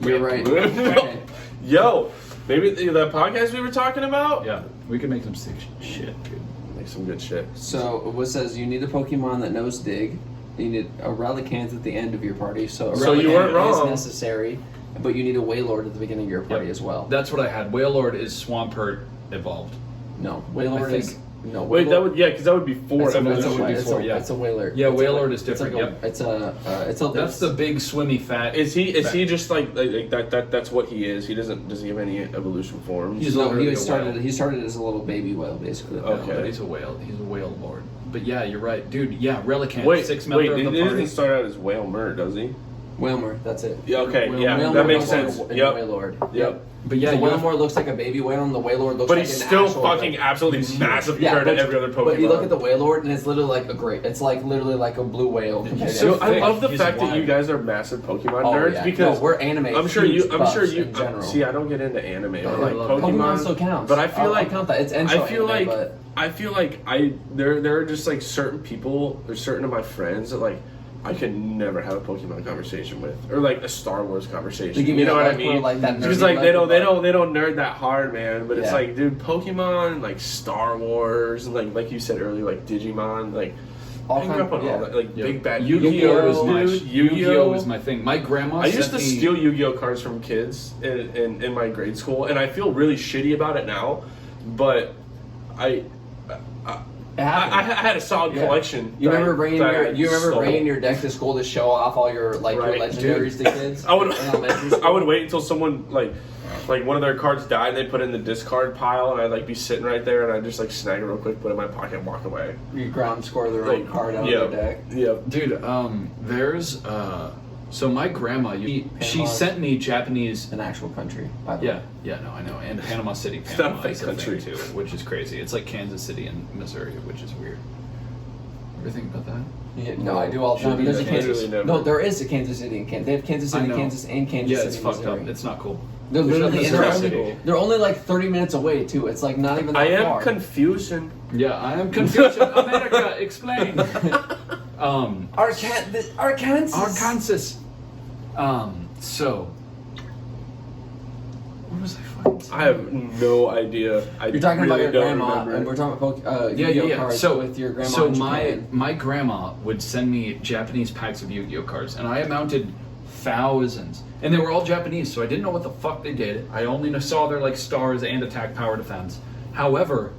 You're right. Okay. Yo, maybe the podcast we were talking about. Yeah, we can make some sick shit, dude. Make some good shit. So what says you need a Pokemon that knows Dig. You need a Relicanth at the end of your party. So So you weren't Relicanth is wrong. necessary, but you need a Wailord at the beginning of your party Yep. as well. That's what I had. Wailord is Swampert evolved. No, Wailord I think- is no. Wait, Wailord, because that would be four That's a evolutions. would be Wailord. four, yeah. It's a Wailord. Yeah, It's a Wailord Wailord. is different, It's, like yep. it's a. That's the big swimmy fat. Is he fat- just like that? That's what he is. He doesn't. Does he have any evolution forms? He's No, literally he a started. whale. He started as a little baby whale, basically. No, Okay. but he's a whale. He's a whale lord. But yeah, you're right, dude. Yeah, Relicanth, Wait, sixth wait. member He of the party. doesn't start out as Whalmer, does he? Wailmer, that's it. Yeah. Okay. Whale- Yeah, Wailmer that makes Wailord sense. and Yep. Wailord. Yep. But yeah, the you have- Wailmer looks like a baby whale, and the Wailord looks But like he's an still actual, fucking like, absolutely massive compared to every other Pokemon. But you look at the Wailord, and it's literally like a great. It's like literally like a blue whale. compared to so So I everything. love the He's fact that you wide. guys are massive Pokemon Oh, nerds yeah. because No, we're anime. I'm sure you. huge I'm sure buffs you. in general. See, I don't get into anime or I like love Pokemon. still counts. But I feel I'll like count that. It's intro I feel anime, like but I feel like there are just like certain people. There's certain of my friends that like I could never have a Pokemon conversation with, or like a Star Wars conversation. They give me You know that, what I like, mean? more like that Because nerdy like they level, don't nerd that hard, man. But it's Yeah. like, dude, Pokemon, like Star Wars, and like you said earlier, like Digimon, like. all I grew up on yeah. all that, like Yeah. big bad Yu-Gi-Oh was my dude, Yu-Gi-Oh was my thing. My grandma I used sent to me- steal Yu-Gi-Oh cards from kids in my grade school, and I feel really shitty about it now. But I It happened. I had a solid Yeah. collection. You that remember I- bringing that your I you remember stole. bringing your deck to school to show off all your Right, your legendaries to kids. I would in elementary school? I would wait until someone like one of their cards died and they put it in the discard pile, and I'd like be sitting right there and I'd just like snag it real quick, put it in my pocket, and walk away. You ground score their own Like, card out yeah, of the deck. yeah. Dude, there's so my grandma, she Panama. sent me Japanese. An actual country, by the way. Yeah, no, I know, and Panama City, It's not a Panama fake is a country. thing too, which is crazy. It's like Kansas City and Missouri, which is weird. Ever think about that? Yeah, no, I do all the Should time. be There's a that Kansas. literally never. No, there is a Kansas City and Kansas. They have Kansas I City, know. Kansas, and Kansas Yeah, City, it's fucked Missouri. up. It's not cool. They're literally and Missouri they're, only, City. they're only like 30 minutes away too. It's like not even that I am far. confusion. Yeah, I am confused. America, explain. Arkansas. Arkansas. So, what was I fighting? I have no idea. You're talking about really your don't grandma, remember. and we're talking about Yeah. Yu-Gi-Oh cards So with your grandma. So in my Japan. my grandma would send me Japanese packs of Yu-Gi-Oh cards, and I amounted thousands, and they were all Japanese, so I didn't know what the fuck they did. I only saw their like stars and attack, power, defense. However,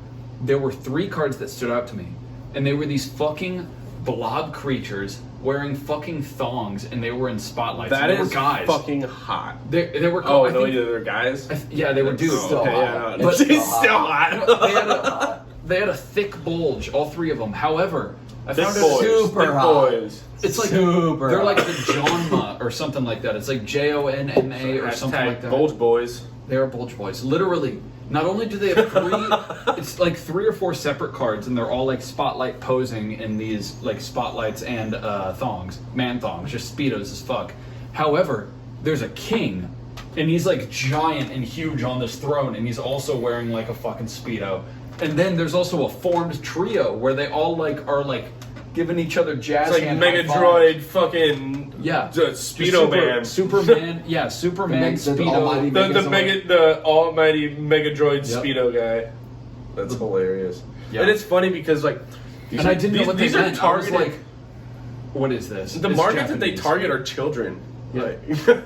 there were 3 cards that stood out to me, and they were these fucking blob creatures wearing fucking thongs, and they were in spotlights. That and they is were guys. fucking hot. They were. Oh, I no, think- they're guys. Yeah, they were dudes. Still Okay, hot. yeah, no, But she's still hot. They had a thick bulge, all three of them. However, I Thick found it boys. super Thick hot. boys. it's like Super they're like hot. the Jonma or something like that. It's like JONNA or something like that. Bulge boys. They're bulge boys. Literally, not only do they have it's like 3 or 4 separate cards, and they're all like spotlight posing in these like spotlights and thongs, man thongs, just speedos as fuck. However, there's a king, and he's like giant and huge on this throne, and he's also wearing like a fucking speedo. And then there's also a formed trio where they all like are like giving each other jazz It's like hand Mega high fives. Droid fucking Yeah, Speedo Man. Superman, yeah, Superman, The almighty Speedo. The almighty Mega Droid Yep. Speedo guy. That's hilarious. Yeah. And it's funny because like these And are, I didn't know what these they are meant. targeted. I was like, what is this? The It's market that they Japanese. target are children. Yeah. Like,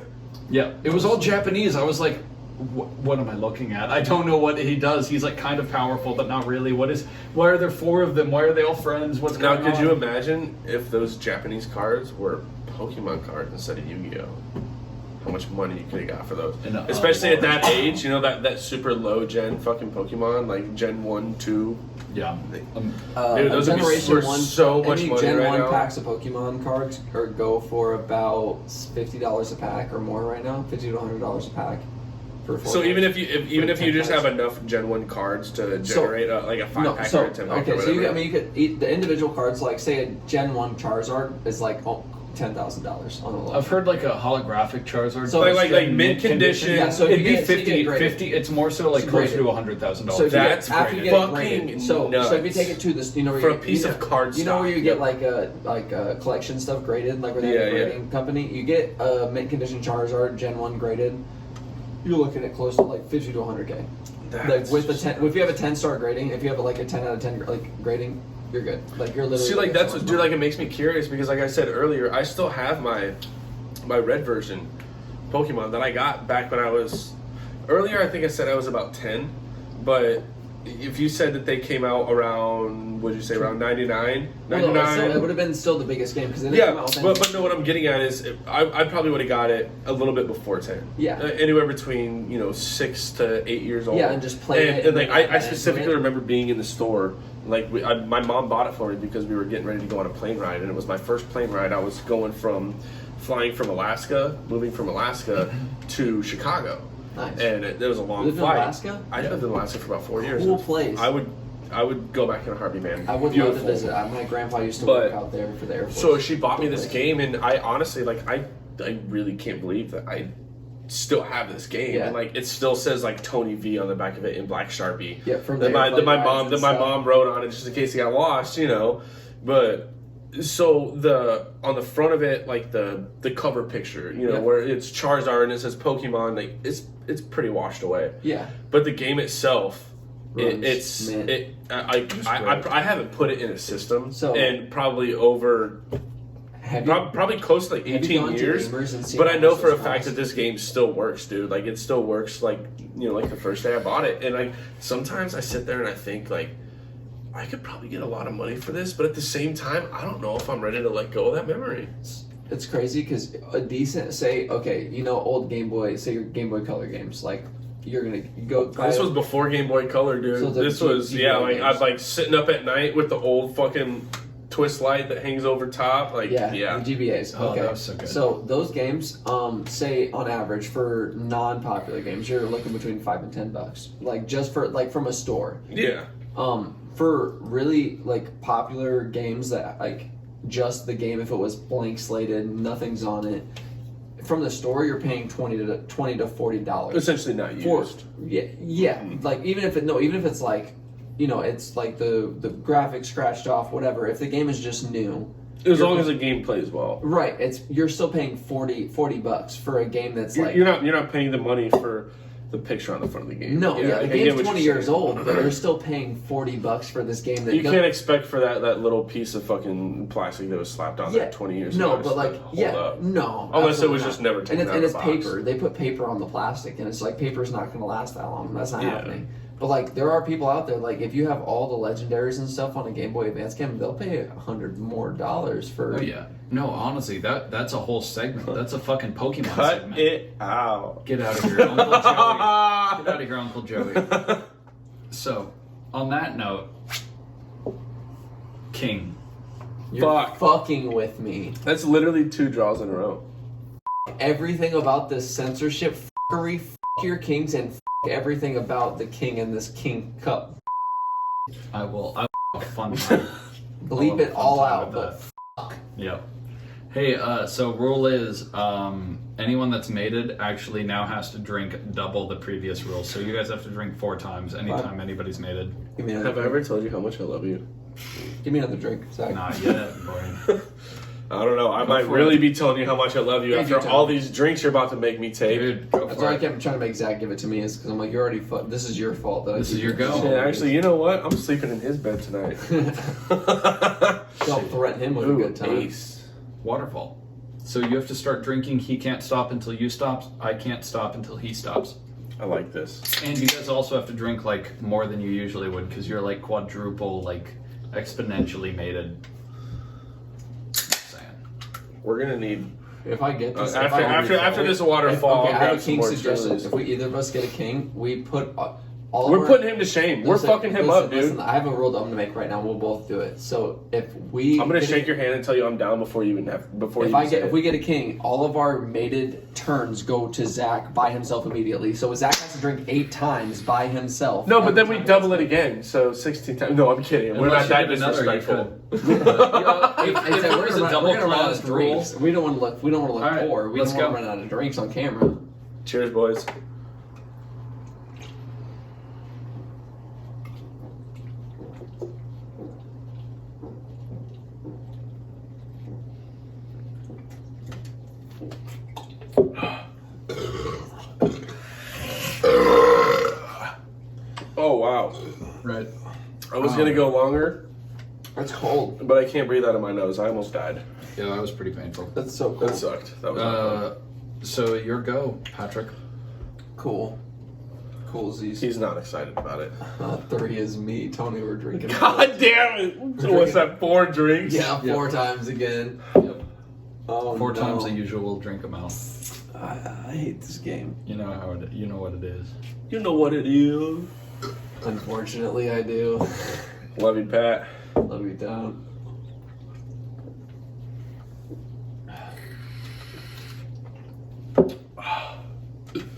Yeah, it was all Japanese. I was like, what am I looking at? I don't know what he does. He's like kind of powerful, but not really. Why are there 4 of them? Why are they all friends? What's now, going on? could you imagine if those Japanese cards were Pokemon cards instead of Yu-Gi-Oh? How much money you could have got for those? And, Especially at that age, you know, that super low gen fucking Pokemon, like Gen 1, 2. Yeah. Dude, those would be Generation worth 1, so much any money Gen right 1 now. packs of Pokemon cards or go for about $50 a pack or more right now, $50 to $100 a pack. For 4 So even cards. if you just have enough Gen 1 cards to generate like a 5 pack or a 10 pack okay, or so whatever. you could eat the individual cards, like say a Gen 1 Charizard is like $10,000 on the low. I've heard like a holographic Charizard. So like mint condition. Yeah, so if It'd you be get- so you 50, get graded. 50. It's more so like It's closer to graded. $100,000. So if you get, That's after you get fucking graded, so if you take it to this, you know, where For you, a piece you know, of card you know where stock, you get yep. like a collection stuff graded, like where they have a Yeah, grading company. You get a mint condition Charizard Gen 1 graded. You're looking at close to like 50 to 100K. Like with a 10, if you have a 10-star grading, if you have like a 10 out of 10 like grading, you're good. Like you're literally. See, like getting that's so what, much dude. money. Like it makes me curious because, like I said earlier, I still have my red version Pokemon that I got back when I was earlier. I think I said I was about 10, but if you said that they came out around, would you say around 99? Well, 99? it would have been still the biggest game because Yeah, but no, what I'm getting at is I probably would have got it a little bit before 10. Yeah. Anywhere between 6 to 8 years old. Yeah, and just playing it And like and I into specifically it. remember being in the store. Like my mom bought it for me because we were getting ready to go on a plane ride, and it was my first plane ride. I was flying from Alaska, moving from Alaska to Chicago. Nice. And it was a long You lived in flight. Alaska? I lived in Alaska for about 4 years. Cool place. I would go back in a heartbeat, man. I would love Beautiful. to visit. My grandpa used to But- work out there for the Air Force. So she bought me this Cool place. game, and I honestly, like, I really can't believe that I still have this game. Yeah. And like, it still says like Tony V on the back of it in black Sharpie. Yeah, from that there, my like, that my rides mom and that my stuff. mom wrote on it just in case he got lost, But so on the front of it, like the cover picture, Yeah. where it's Charizard and it says Pokemon, like it's pretty washed away. Yeah. But the game itself. Runs mint. I haven't put it in a system, So- and probably over Have you, probably close to like have you 18 gone to years. Gamers and seen But I know how for a this fact costs? that this game still works, dude. Like it still works. Like like the first day I bought it, and like sometimes I sit there and I think like I could probably get a lot of money for this, but at the same time, I don't know if I'm ready to let go of that memory. It's crazy because a decent, say, okay, old Game Boy, say your Game Boy Color games, like you're gonna go. Buy This was before Game Boy Color, dude. So the this was GBA like games. I'm like sitting up at night with the old fucking twist light that hangs over top. Like the yeah. GBAs. Oh, Okay, that was so good. So those games, say on average for non-popular games, you're looking between $5 and $10, like just for like from a store. Yeah. For really like popular games that like just the game, if it was blank slated, nothing's on it. From the store, you're paying $20 to $40. Essentially not used. Yeah. Like even if it's like, it's like the graphics scratched off, whatever. If the game is just new, As long as the game plays well. right? You're still paying $40 for a game that's like You're not paying the money for the picture on the front of the game. no, I the get game's what 20 you're years saying. old, but they're still paying $40 for this game that You can't expect for that little piece of fucking plastic that was slapped on there 20 years ago. No, to but like, hold yeah, up. no. Unless it absolutely was not. just never taken and out of it's the box. paper. They put paper on the plastic, and it's like paper's not going to last that long. That's not Yeah. happening. But like, there are people out there, like, if you have all the legendaries and stuff on a Game Boy Advance game, they'll pay $100 more for. Oh yeah. No, honestly, that's a whole segment. That's a fucking Pokemon Cut segment. it out. Get out of here, Uncle Joey. Get out of here, Uncle Joey. So, on that note, King. You're Fuck. fucking with me. That's literally 2 draws in a row. Everything about this censorship fuckery, your kings, and everything about the king and this king cup. I will have a fun time. Bleep it all out, with but fuck. Yep. Hey, so rule is anyone that's mated actually now has to drink double the previous rule. So you guys have to drink 4 times anytime anybody's mated. Give me another Have I ever told you how much I love you? Give me another drink, Zach. Not yet, boy. I don't know. I might for really it. be telling you how much I love you Thank you, after Tom. all these drinks you're about to make me take. Dude, go That's for why I it. kept trying to make Zach give it to me, is because I'm like, you're already this is your fault. That This I is your go. Shit, actually, you know what? I'm sleeping in his bed tonight. Don't threaten him with a good time. Ace. Waterfall. So you have to start drinking. He can't stop until you stop. I can't stop until he stops. I like this. And you guys also have to drink like more than you usually would because you're like quadruple, like exponentially mated. Just saying. We're gonna need If I get this, after this waterfall. okay, I'll I have grab a some king more suggestion. Trulies. If we either of us get a king, we put all. We're putting him to shame. We're fucking him up, dude. Listen, I have a rule that I'm gonna make right now. We'll both do it. So if we, I'm gonna shake your hand and tell you I'm down before you even have before you. If we get a king, all of our mated turns go to Zach by himself immediately. So Zach has to drink 8 times by himself. No, but every then we time. double it again, so 16 times. No, I'm kidding. We're not Unless that you get another, you disrespectful. If there was a double we're gonna run out clause of rule, drinks. We don't want to look. We don't want to look All right, poor. We let's don't want go. to run out of drinks on camera. Cheers, boys. Oh wow! right? I was gonna go longer, It's cold. but I can't breathe out of my nose. I almost died. Yeah, that was pretty painful. That's so cool. That sucked. That was not fun. So your go, Patrick. Cool. Coolsies. He's not excited about it. 3 is me. Tony, we're drinking. God damn it! So what's that? 4 drinks? Yeah, 4 times again. Yep. Oh, 4 no. times the usual drink amount. I hate this game. You know how it. You know what it is. You know what it is. Unfortunately, I do. Love you, Pat. Love you down.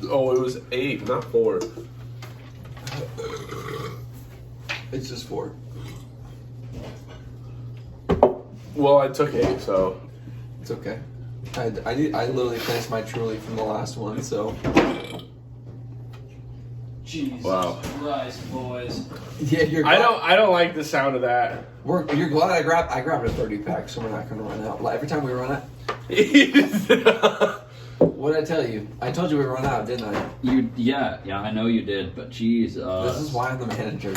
Oh, it was 8, not 4. It's just 4. Well, I took 8, so. It's okay. I literally finished my Truly from the last one, so. Jesus Wow. Christ, boys. Yeah, you're glad. I don't like the sound of that. You're glad I grabbed a 30-pack, so we're not going to run out. Like, every time we run out. What did I tell you? I told you we run out, didn't I? Yeah, I know you did, but Jesus. This is why I'm the manager.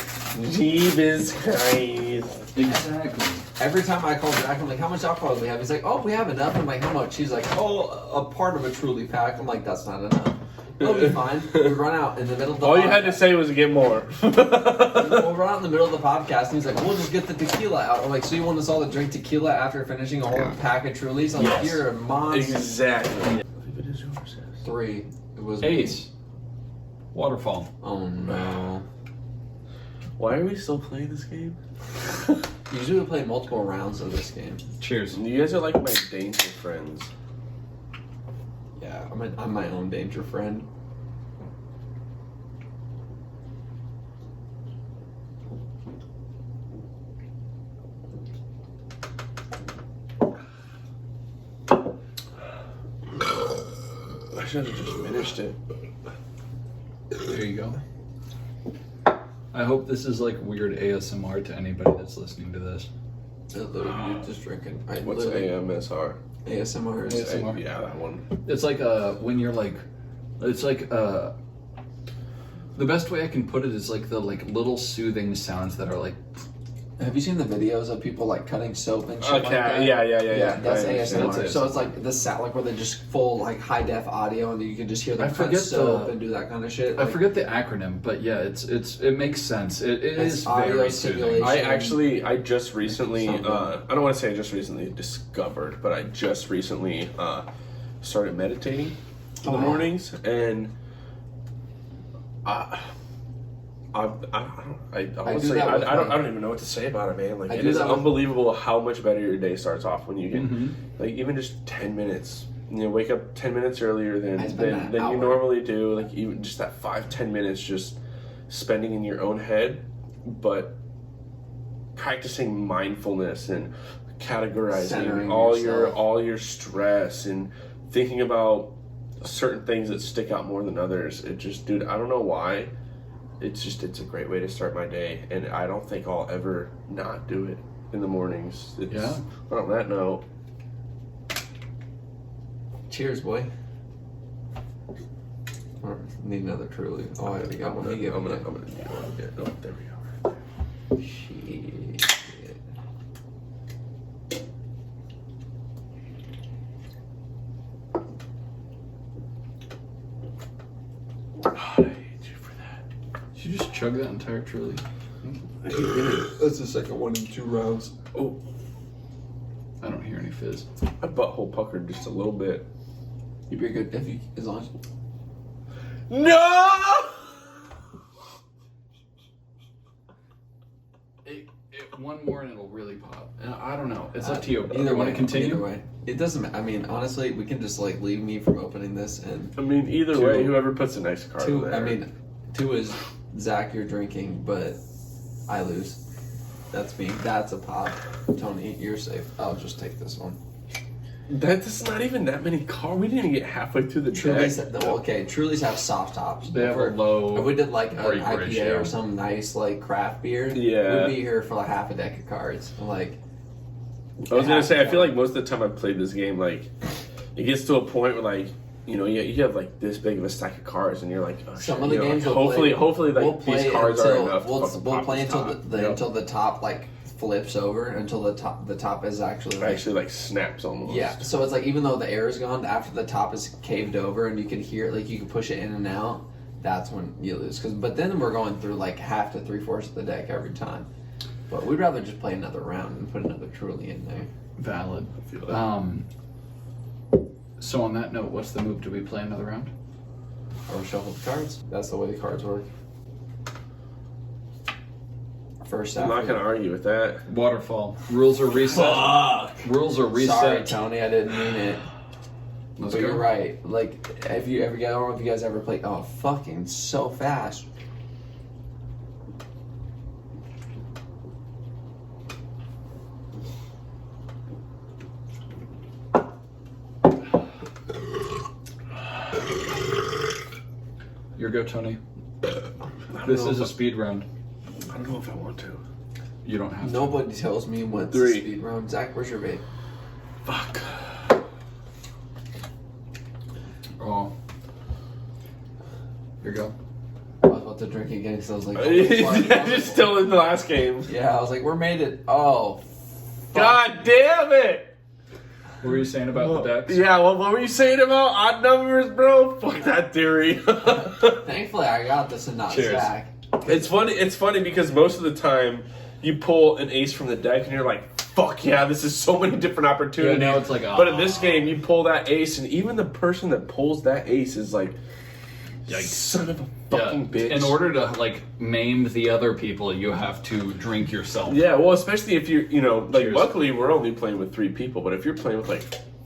Jesus Christ. Exactly. Every time I call Jack, I'm like, how much alcohol do we have? He's like, oh, we have enough. I'm like, how much? He's like, oh, a part of a Truly pack. I'm like, that's not enough. It'll be fine. We run out in the middle of the All podcast. you had to say was get more. We'll run out in the middle of the podcast, and he's like, we'll just get the tequila out. I'm like, so you want us all to drink tequila after finishing a whole pack of Trulies? I'm like, Yes. you're a monster. Exactly. 3. It was Ace. Waterfall. Oh, no. Why are we still playing this game? Usually we play multiple rounds of this game. Cheers. You guys are like my danger friends. Yeah, I'm my own danger friend. I should have just finished it. There you go. I hope this is like weird ASMR to anybody that's listening to this. Literally just drinking. What's AMSR? ASMR is ASMR? Yeah, that one. It's like when you're like, it's like the best way I can put it is like the like little soothing sounds that are like Have you seen the videos of people like cutting soap and shit like that? Yeah. That's I ASMR. understand. So it's like the sound, like where they just full like high def audio, and you can just hear them I cut forget soap the- and do that kind of shit. I Like, forget the acronym, but yeah, it makes sense. It It's is audio very simulation. soothing. I just recently, Something. I don't want to say I just recently discovered, but I just recently started meditating in the mornings, and honestly, that with I don't even know what to say about it, man. Like, I it do is that with- unbelievable how much better your day starts off when you can, like, even just 10 minutes. You know, wake up 10 minutes earlier I than spend that you hour. normally do. Like, even just that 5-10 minutes just spending in your own head, but practicing mindfulness and categorizing Centering all yourself. your stress and thinking about certain things that stick out more than others. It just, dude, I don't know why. It's a great way to start my day, and I don't think I'll ever not do it in the mornings. Yeah. But on that note, cheers, boy. Or need another Truly. Oh, I already got one. You I'm get gonna one. do one. Yeah, oh, there we go. Shit. God, I hate you for that. Did you just chug that entire Truly? That's the second one in 2 rounds. Oh, I don't hear any fizz. my butthole puckered just a little bit. You'd be good if you, as long as. No! One more and it'll really pop. And I don't know. It's up to you. Either Want way, to continue? Either way, it doesn't. I mean, honestly, we can just like leave me from opening this, and I mean, either Two. way, whoever puts a nice card in 2. there. I mean, 2 is Zach. You're drinking, but I lose. That's me. That's a pop. Tony, you're safe. I'll just take this one. that's not even that many cards. We didn't even get halfway through the Truly's, deck. well, okay, Truly's have soft tops. They have a low If we did like an break IPA ratio. or some nice like craft beer, Yeah. we'd be here for like half a deck of cards. Like, I was gonna say, I feel like most of the time I've played this game, like, it gets to a point where, like, you know, you have like this big of a stack of cards, and you're like, oh, some shit, of the you know, games, like, we'll hopefully, like, we'll these play cards are until enough. we'll to fucking we'll pop play this until top. the Yep. until the top like flips over until the top is actually like, Actually, like, snaps almost. yeah. So it's like even though the air is gone, after the top is caved over and you can hear it, like you can push it in and out. That's when you lose. But then we're going through like half to 3/4 of the deck every time. But we'd rather just play another round and put another Truly in there. Valid. I feel that. So on that note, what's the move? Do we play another round? Or shuffle the cards. That's the way the cards work. First I'm not after- gonna argue with that. Waterfall. Rules are reset. Rules are reset. Sorry, Tony, I didn't mean it. Let's But go. you're right. Like, if you ever, I don't know if you guys ever played. Oh, fucking so fast. Your go, Tony. This is a speed round. I don't know if I want to. You don't have to. Nobody tells me what's the 3. speed round. Zach, where's your vape? Fuck. Oh. Here you go. I was about to drink again because I was like, Just still in the last game. yeah, I was like, we're made it. Oh, God damn it! What were you saying about the decks? Yeah, well, what were you saying about odd numbers, bro? Fuck that theory. thankfully I got this and not Cheers. Zach. It's funny because most of the time you pull an ace from the deck and you're like, fuck yeah, this is so many different opportunities. Yeah, now it's like, but in this game, you pull that ace, and even the person that pulls that ace is like, Yikes. son of a fucking bitch. In order to like maim the other people, you have to drink yourself. Yeah, well, especially if you know, like, Cheers. luckily we're only playing with 3 people, but if you're playing with like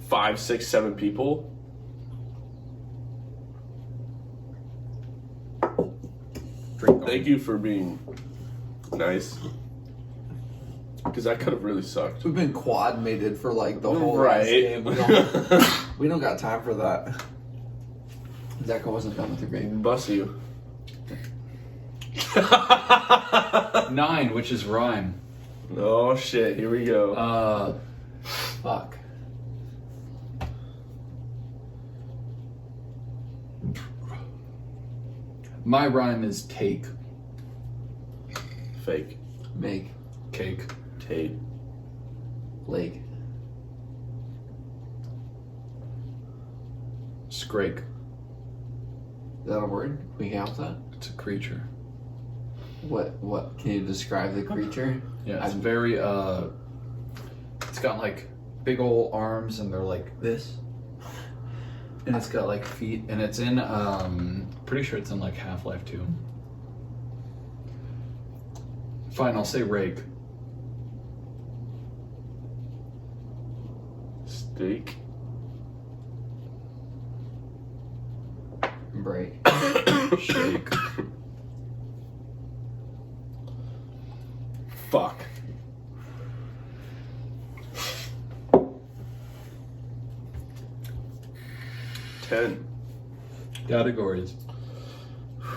5, 6, 7 people. Drink Thank you for being nice. Because that could have really sucked. We've been quad mated for like the whole Right. last game. We don't got time for that. Zach wasn't done with the game. Bust you. 9, which is rhyme. Oh shit, here we go. Fuck. My rhyme is take. Fake. Make. Cake. Tate. Lake. Scrake. Is that a word? We can count that? It's a creature. What can you describe the creature? Yeah, it's very it's got like big old arms and they're like this. And it's got like feet and it's in pretty sure it's in like Half-Life 2. Fine, I'll say rake. Steak. Break. Shake. Fuck. Ten. Categories. I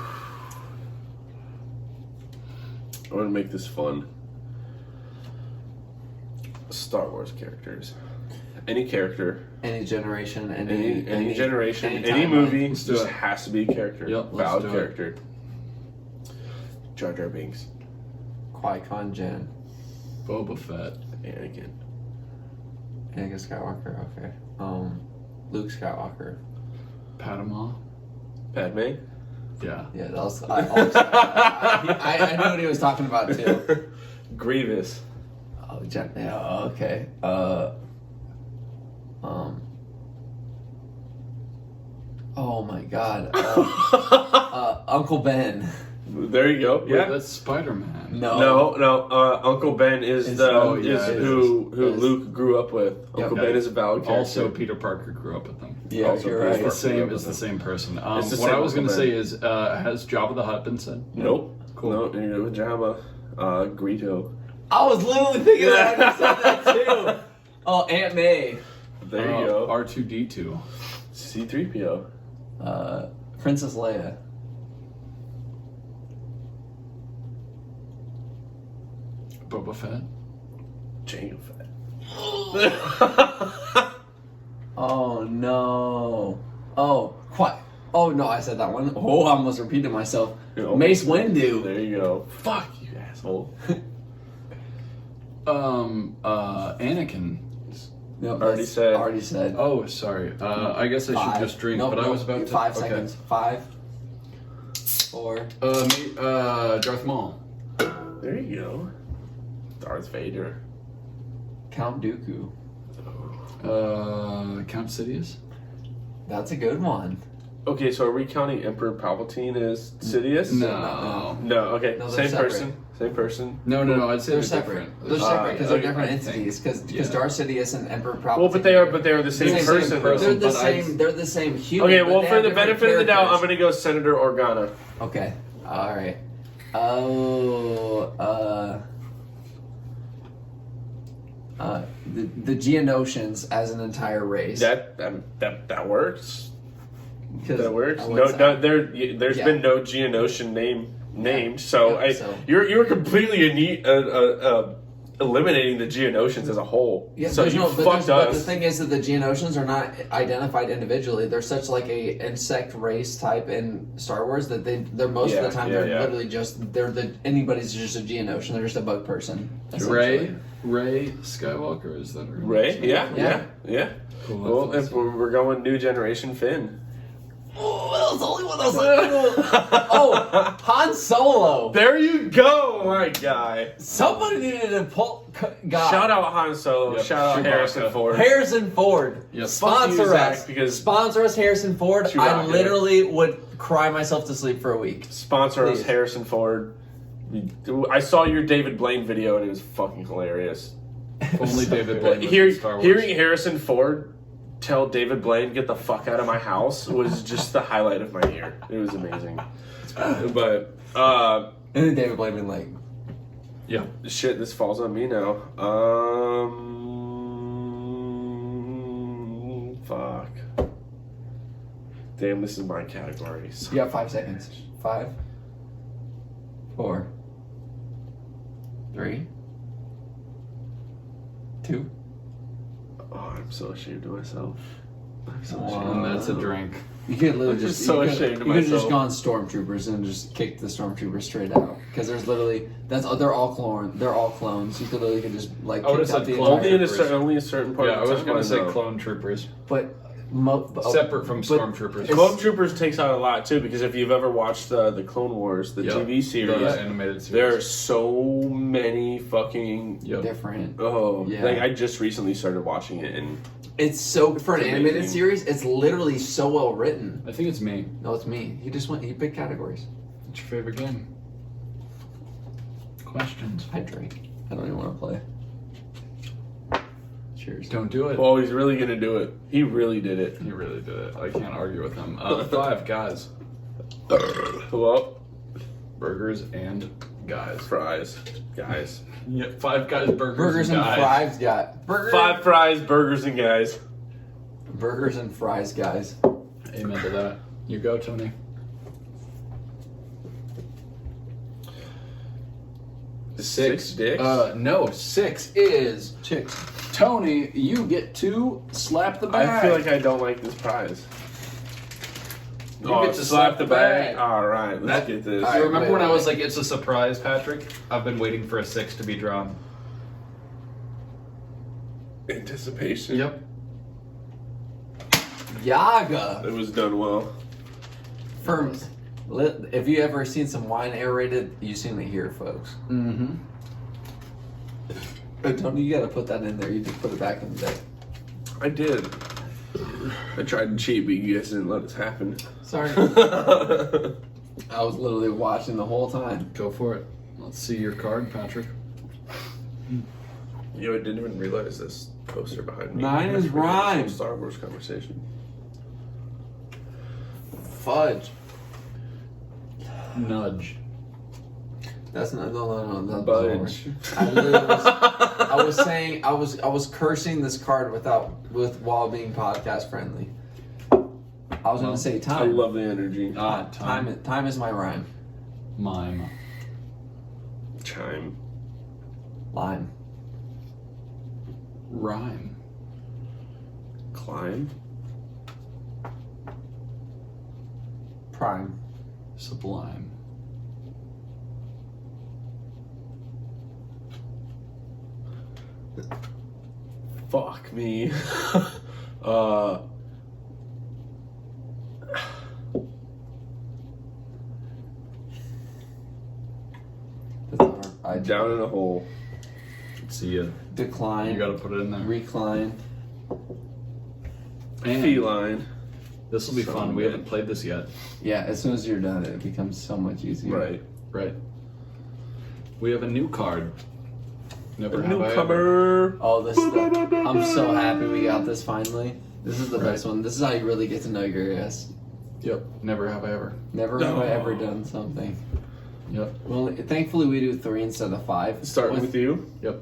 want to make this fun. Star Wars characters. Any character, Any generation, any generation, any any timeline. movie, Let's do just it. has to be a character. Yep, let's valid do it. character. Jar Jar Binks. Qui-Gon Jinn. Boba Fett. Anakin. Anakin Skywalker, okay. Luke Skywalker. Padma. Padme. Yeah. Yeah, that was. I knew what he was talking about too. Grievous. Oh, yeah, okay. Oh my God. Uncle Ben. There you go. Wait, Yeah. that's Spider-Man. No. Uncle Ben is It's- the oh, yeah, is it who is. Luke grew up with. Uncle Yeah. Ben is a valid character. Also, Peter Parker grew up with them. Yeah, Also you're Peter right. It's the Parker grew same. up It's with the them. same person. It's the What same I was going to Uncle say Ben. is, has Jabba the Hutt been said? Nope. Cool. No, you're good with Jabba. Greedo. I was literally thinking that. I said that too. Oh, Aunt May. There you go. R2D2. C-3PO. Princess Leia. Boba Fett. Jango Fett. Oh no. Oh, Oh no, I said that one. Oh, I almost repeated myself. Yeah. Mace Windu. There you go. Fuck you, asshole. Anakin. Nope, Already that's said. Already said. Oh, sorry. I guess I should just drink, but I was about to. 5 okay. seconds. 5, 4. Darth Maul. There you go. Darth Vader. Count Dooku. Count Sidious. That's a good one. Okay, so are we counting Emperor Palpatine as Sidious? No. No, okay. No, they're Same separate. person. Same person. No. I'd say They're separate. They're separate because they're okay, different I entities. think. Because Yeah. Darth Sidious and Emperor Palpatine. Well, but they are the same They're the person. same though. They're the but I- same. They're the same human. Okay, but well, they for have the different benefit of the doubt, I'm characters. gonna go Senator Organa. Okay. All right. The Geonosians as an entire race. That works. 'Cause That works. I No, would say- there's Yeah. been no Geonosian named. So, Yeah, so- you're completely eliminating the Geonosians as a whole. Yeah, so there's you no, fucked but the us. thing is that the Geonosians are not identified individually. They're such like a insect race type in Star Wars that they're most of the time they're literally just anybody's just a Geonosian. They're just a bug person. essentially. Ray Skywalker, is that her name? Ray? Yeah. Cool, Well, that's if we're going new generation Finn. Oh, that was the only one I was like, oh, Han Solo. There you go, my guy. Somebody needed to pull. God. Shout out Han Solo. Yep, Shout out Chewbacca. Harrison Ford. Harrison Ford. Yep. Sponsor Fuck you, Zach, us. because Sponsor us, Harrison Ford. I Chewbacca. literally would cry myself to sleep for a week. Sponsor us, Please. Harrison Ford. I saw your David Blaine video and it was fucking hilarious. Only David Blaine was in Hearing Star Wars. Harrison Ford tell David Blaine, "Get the fuck out of my house," was just the highlight of my year. It was amazing. But And then David Blaine being like, Yeah. shit, this falls on me now. Fuck. Damn, this is my category. you got 5 seconds. 5, 4, 3, 2. Oh, I'm so ashamed of myself. And that's a drink. You could literally I'm just so ashamed of You could have just myself. gone stormtroopers and just kicked the stormtroopers straight out because there's literally they're all clones. You could literally just like I would've kick out said the clone. entire, Only a certain part Yeah, I of the was gonna say timeline, though. clone troopers. but Separate from stormtroopers. Clone Troopers takes out a lot too, because if you've ever watched the Clone Wars, the TV series, The animated series. there are so many fucking different. like I just recently started watching it, and It's so for an It's animated amazing. series, it's literally so well written. I think it's me. No, it's me. He picked categories. What's your favorite game? Questions. I drink. I don't even want to play. Cheers. Don't do it. oh, he's really gonna do it. He really did it. He really did it. I can't argue with him. 5 guys. Well, Burgers and guys. fries, guys. Yep, 5 guys, Burgers and guys. fries, guys. 5 fries, burgers, and guys. Burgers and fries, guys. Amen to that. You go, Tony. Six dicks. No, 6 is Chicks. Tony. You get to slap the bag. I feel like I don't like this prize. You get to slap the bag. All right, let's get this. You remember wait, when I was wait. like, "It's a surprise, Patrick"? I've been waiting for a 6 to be drawn. Anticipation. Yep. Yaga. It was done well. If you ever seen some wine aerated, you've seen it here, folks. Mm-hmm. Tony, you gotta put that in there. You just put it back in the deck. I did. I tried to cheat, but you guys didn't let us happen. Sorry. I was literally watching the whole time. Go for it. Let's see your card, Patrick. You know, I didn't even realize this poster behind me. 9 is rhyme. Star Wars conversation. Fudge. Nudge. That's not no. That's Budge. I literally was, I was cursing this card while being podcast friendly. I was gonna say I time. love the energy. Time is my rhyme. Mime. Chime. Lime. Rhyme. Climb. Prime. Sublime. Fuck me. That's hard. Down in a hole. See ya. Decline. You gotta put it in there. Recline. And Feline. this will be fun. We haven't played this yet. Yeah, as soon as you're done, it becomes so much easier. Right. Right. We have a new card. Never have I ever. Newcomer. Oh, I'm so happy we got this finally. This is the best one. This is how you really get to know your ass. Yep. Never have I ever. Never have I ever done something. Yep. Well, thankfully we do 3 instead of 5. Starting with you. Yep.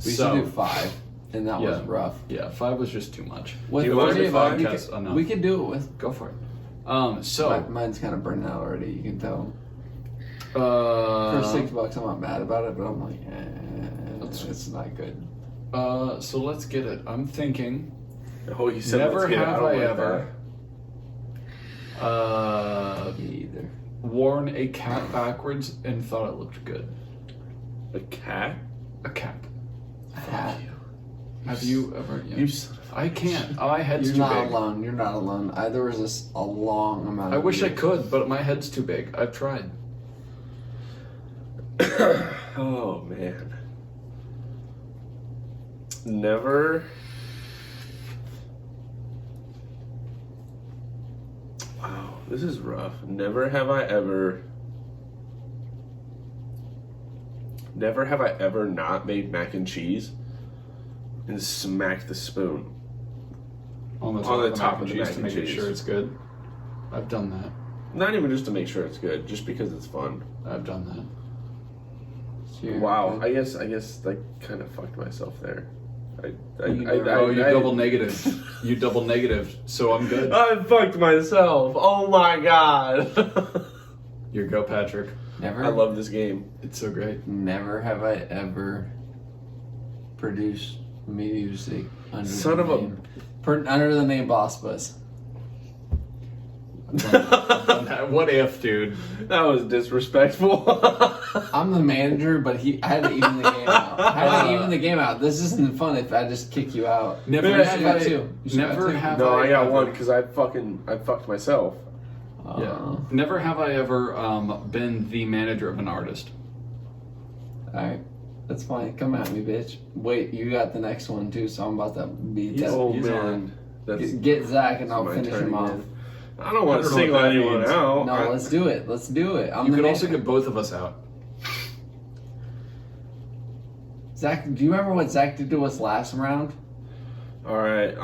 We should do 5, and that was Yeah. rough. Yeah, 5 was just too much. With You wanna 3 do of them, 5? we Yes, could, enough. we could do it with. Go for it. So Mine's kind of burning out already. You can tell. For uh, $6, I'm not mad about it, but I'm like, it's not good. so let's get it. I'm thinking. Oh, you said Never let's get it. have don't I like ever Me either. worn a cap backwards and thought it looked good. that. A cat? A cap. A hat. Have you ever? Yeah. You son of I can't. My head's You're too not big. alone. You're not alone. There was a long amount. I of wish I years. could, but my head's too big. I've tried. Oh man. Never. Wow, this is rough. Never have I ever not made mac and cheese and smacked the spoon. On the top of the mac and cheese to make it sure it's good. I've done that. Not even just to make sure it's good, just because it's fun. I've done that. Sure. Wow, I guess I kind of fucked myself there. You double negative. You double negative. So I'm good. I fucked myself. Oh my god. You go, Patrick. Never. I love this game. It's so great. Never have I ever produced music under Son the of a name Under the name Boss Buzz. What if, dude? That was disrespectful. I'm the manager, but I had to even the game out. I had to even the game out. This isn't fun if I just kick you out. Never You should got two. You should Never got two. have No, I got ever- one because I fucked myself. Yeah. Never have I ever been the manager of an artist. Alright. That's fine. Come at me, bitch. Wait, you got the next one too, so I'm about to be He's- tested. Oh he's man, on. that's Get Zach and I'll my finish turn him off. again. I don't want I to don't know single what that anyone means. out. No, let's do it. Let's do it. I'm You the could man- also get both of us out. Zach, do you remember what Zach did to us last round? All right,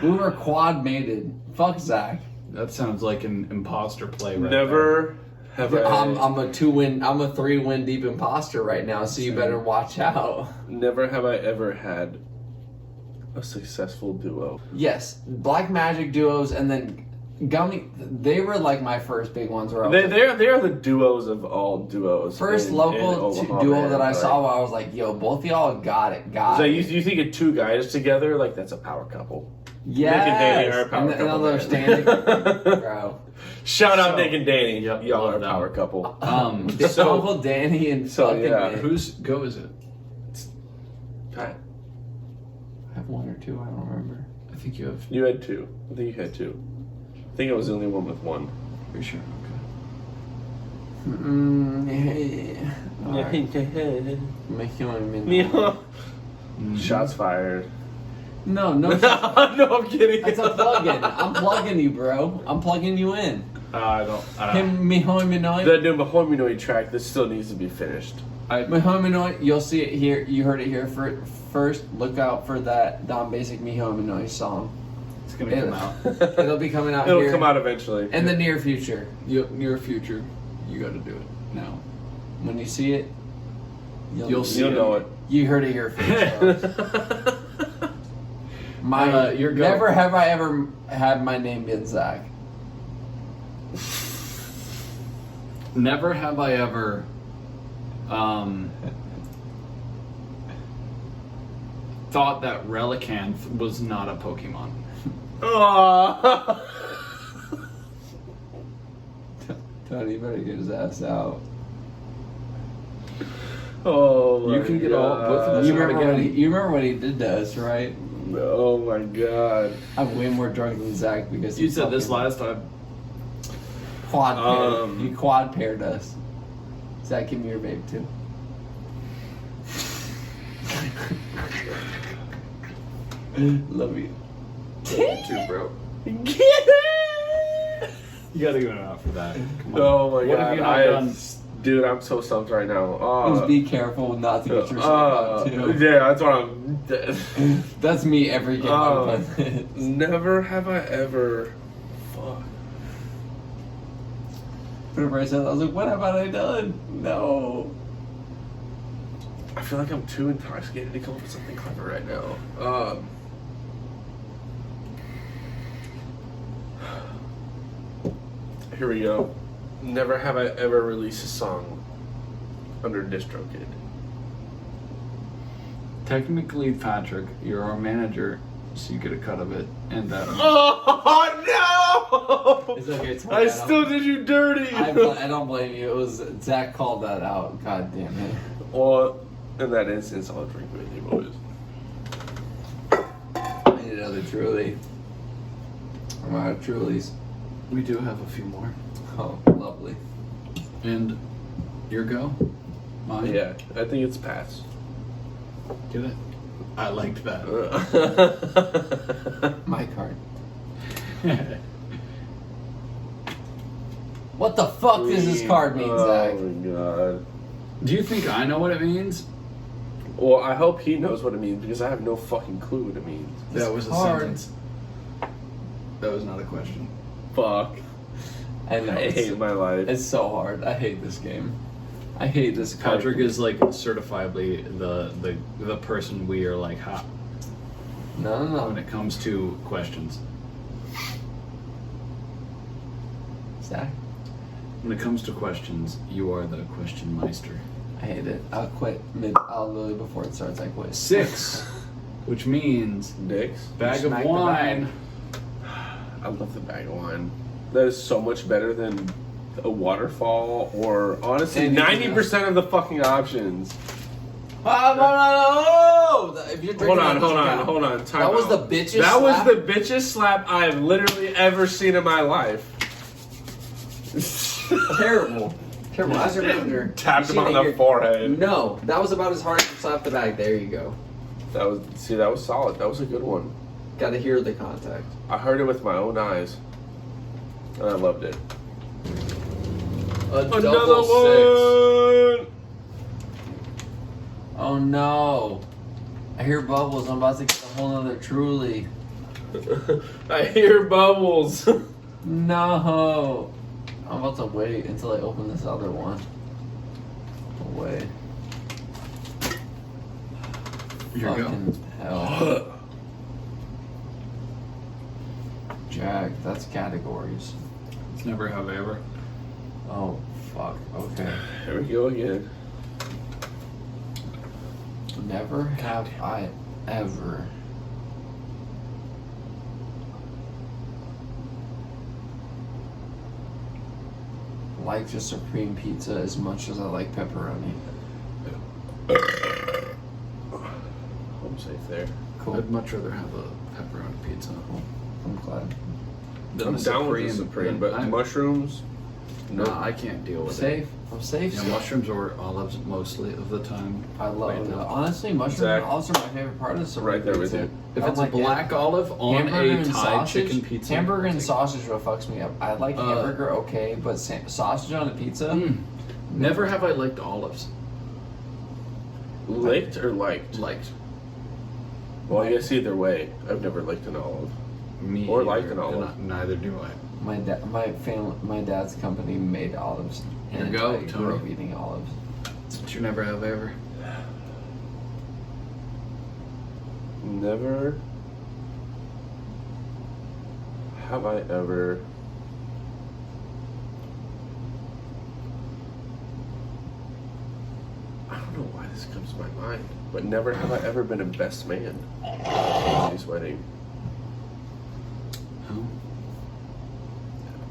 We were quad mated. Fuck Zach. That sounds like an imposter play right never have I'm a 3-win deep imposter right now, so you better watch out. never have I ever had a successful duo. Yes, Black Magic duos and then Gummy, they were like my first big ones. Where I was They like, are the duos of all duos. first in local Omaha, duo man. that I Like, saw where I was like, yo, both of y'all got it. So you think of two guys together, like that's a power couple. Yes. Nick and Danny are a power and couple, they're man. standing. Bro. Shout out So- Nick and Danny. Yep, Y'all love are a them. power couple. So Uncle Danny and so, fucking yeah, Nick. whose go is it? Pat, I have one or two, I don't remember. I think you have. you had two. I think you had two. I think I was the only one with one. Are you sure? Okay. Shots fired. No, no. No, I'm kidding. It's a plug-in. I'm plugging you, bro. I'm plugging you in. I don't. Him, me, hoi, me, noi. The new Mahominoy track, this still needs to be finished. Me, hoi, me, noi. You'll see it here. You heard it here first. Look out for that Don Basic Me, hoi, me, noi song. It's gonna come out. It'll be coming out It'll here come out eventually. in the near future. Near future, you got to do it now. When you see it, You'll see. You'll know it. You heard it here first. folks. Your go. Never have I ever had my name been Zach. Never have I ever thought that Relicanth was not a Pokemon. Aww. Tony better get his ass out. Oh my You can get all- both of God. us You out remember, again. you remember what he did to us, right? Oh my god. I'm way more drunk than Zach because You he said this fucking last time. quad paired. Um, You quad paired us. Zach, give me your vape too. Love you. Too, bro. Get it! You gotta give it out for that. Come on. Oh my What god. have you not done? Dude, I'm so stumped right now. Just be careful not to get yourself out too. yeah, that's what I'm. That's me every game I play. Never have I ever. Fuck. Whenever I said, I was like, what have I done? No. I feel like I'm too intoxicated to come up with something clever right now. Here we go. Never have I ever released a song under DistroKid. Technically, Patrick, you're our manager, so you get a cut of it. And Oh no! It's okay, it's I fine. still did you dirty. I don't blame you. It was Zach called that out. God damn it. Well, in that instance, I'll drink with you boys. I need another Truly. I'm out of Trulies. we do have a few more. Oh, lovely. And your go? Mine? Yeah, I think it's Pat's. Get it? I liked that. My card. What the fuck does this card mean, Zach? Oh my god. Do you think I know what it means? Well, I hope he knows what it means because I have no fucking clue what it means. That was a card. sentence. That was not a question. Fuck. I know. I hate my life. It's so hard. I hate this game. I hate this card. Patrick is like certifiably the person we are like ha No, no, when no. it comes to questions. Zach, When it comes to questions, you are the question meister. I hate it. I'll quit I'll literally before it starts. I quit. 6. which means Dicks. bag of Smack the wine. I love the bag of wine. That is so much better than a waterfall or honestly And 90% of the fucking options. If you're drinking Hold that, on. Time That was out. the bitchest That slap? was the bitchest slap I have literally ever seen in my life. Terrible. As your manager, Tapped you him on seen the it here. forehead. No, that was about as hard as you slap the bag. There you go. That was solid. That was a good one. Got to hear the contact. I heard it with my own eyes, and I loved it. Another Another one. Oh no! I hear bubbles. I'm about to get a whole nother Truly. I hear bubbles. No! I'm about to wait until I open this other one. No way. Here you go. Fucking hell. Jack, that's categories. It's never have I ever. Oh, fuck. Okay. Here we go again. Never have I ever. Liked a Supreme Pizza as much as I like pepperoni. Home safe there. Cool. I'd much rather have a pepperoni pizza I'm glad. than I'm a down with the Supreme, Supreme, but I'm- mushrooms, no. Nah, I can't deal I'm with it. safe. I'm safe. Yeah, mushrooms or olives mostly of the time. I love Right it. now. Honestly, mushrooms Zach. and olives are my favorite part of the Supreme Right there with Pizza. you. If I'm it's a like black olive on hamburger a and Thai sausage, chicken pizza, hamburger I'll and take sausage is what fucks me up. I like hamburger okay, but sausage on a pizza. it. Never have I liked olives. Licked or liked? Liked. Well, I guess either way. I've never liked an olive. Me Or either, liked an and olive. Neither do I. My dad's company made olives. Here and you go, I grew up Tony. eating olives. But you never have ever. Never have I ever. I don't know why this comes to my mind, but never have I ever been a best man at his wedding. No.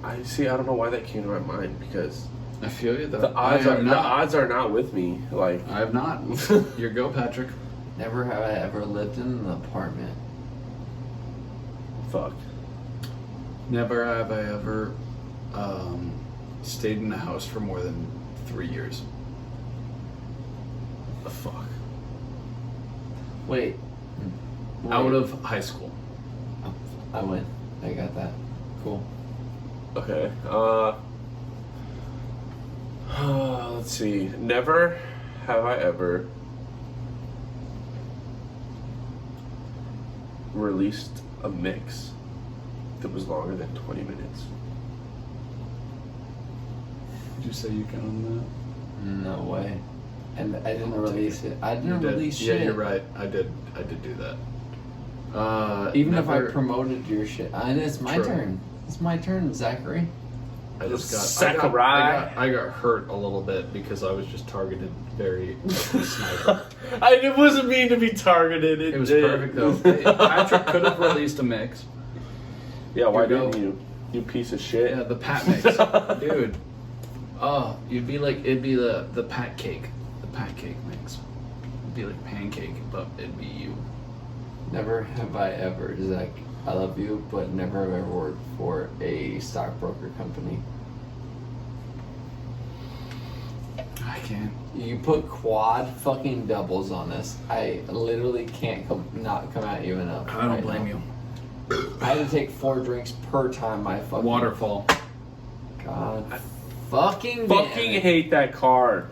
I don't know why that came to my mind because I feel you though. the odds I are have the not. odds are not with me. Like I have not. Your go, Patrick. Never have I ever lived in an apartment. fuck. Never have I ever stayed in a house for more than 3 years. Fuck. Wait. Out of high school. I win. I got that. Cool. Okay. Let's see. Never have I ever released a mix that was longer than 20 minutes. Did you say you can on No way. And I didn't I'll take release it. I that? didn't You did. release Yeah, shit. you're right. I did do that. Even if I never- promoted your shit. And it's my True. turn. It's my turn, Zachary. I just got Sakurai. I got hurt a little bit because I was just targeted very like a sniper. It wasn't mean to be targeted. It was perfect though. Hey, Patrick could have released a mix. Yeah, why Here you didn't you? You piece of shit. Yeah, the pat mix, dude. Oh, it'd be the pat cake, the pat cake mix. It'd be like pancake, but it'd be you. Never have I ever, Zach, I love you, but never have I ever worked for a stockbroker company. I can't. You put quad fucking doubles on this. I literally can't not come at you enough. I don't right blame now. you. I had to take 4 drinks per time my fucking Waterfall. God, fucking Fucking damn it. hate that car.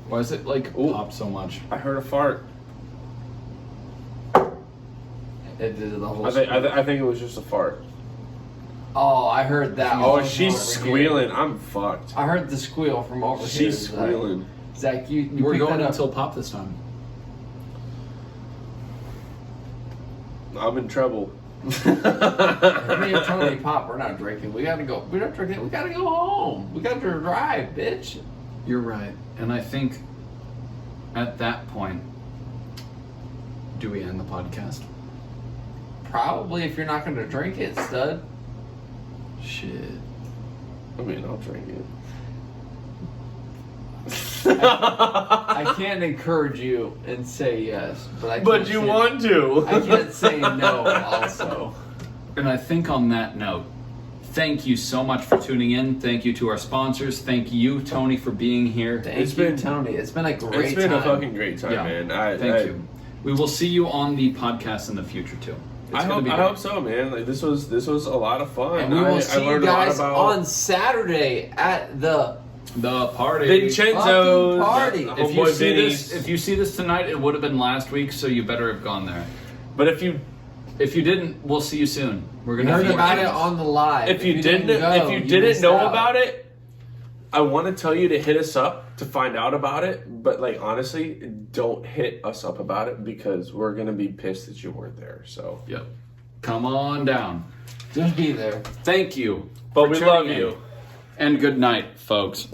Why is it like Ooh. pop so much? I heard a fart. It did the whole. I think it was just a fart. Oh, I heard that. Oh, from she's over squealing. here. I'm fucked. I heard the squeal from over here. She's Zach. squealing. Zach, you We're picked going that up. until pop this time. I'm in trouble. Me and Tony Pop, we're not drinking. We gotta go. We're not drinking. We gotta go home. We gotta drive, bitch. You're right, and I think at that point, do we end the podcast? Probably if you're not going to drink it, stud. Shit. I mean, I'll drink it. I can't encourage you and say yes, but I. But you want to. I can't say no. Also, And I think on that note, thank you so much for tuning in. Thank you to our sponsors. Thank you, Tony, for being here. Thank you, Tony. It's been a great time. It's been a fucking great time, man. Thank you. We will see you on the podcast in the future too. I hope so, man. Like this was a lot of fun. And we will see you guys about on Saturday at the party. Vincenzo's party. If you see this tonight, it would have been last week, so you better have gone there. But if you didn't, we'll see you soon. We're We gonna heard have about it on the live. if you didn't know about it, I want to tell you to hit us up to find out about it. But like honestly, don't hit us up about it because we're gonna be pissed that you weren't there. So Yep. Come on down. Just be there. Thank you. But for we tuning love in. you. And good night, folks.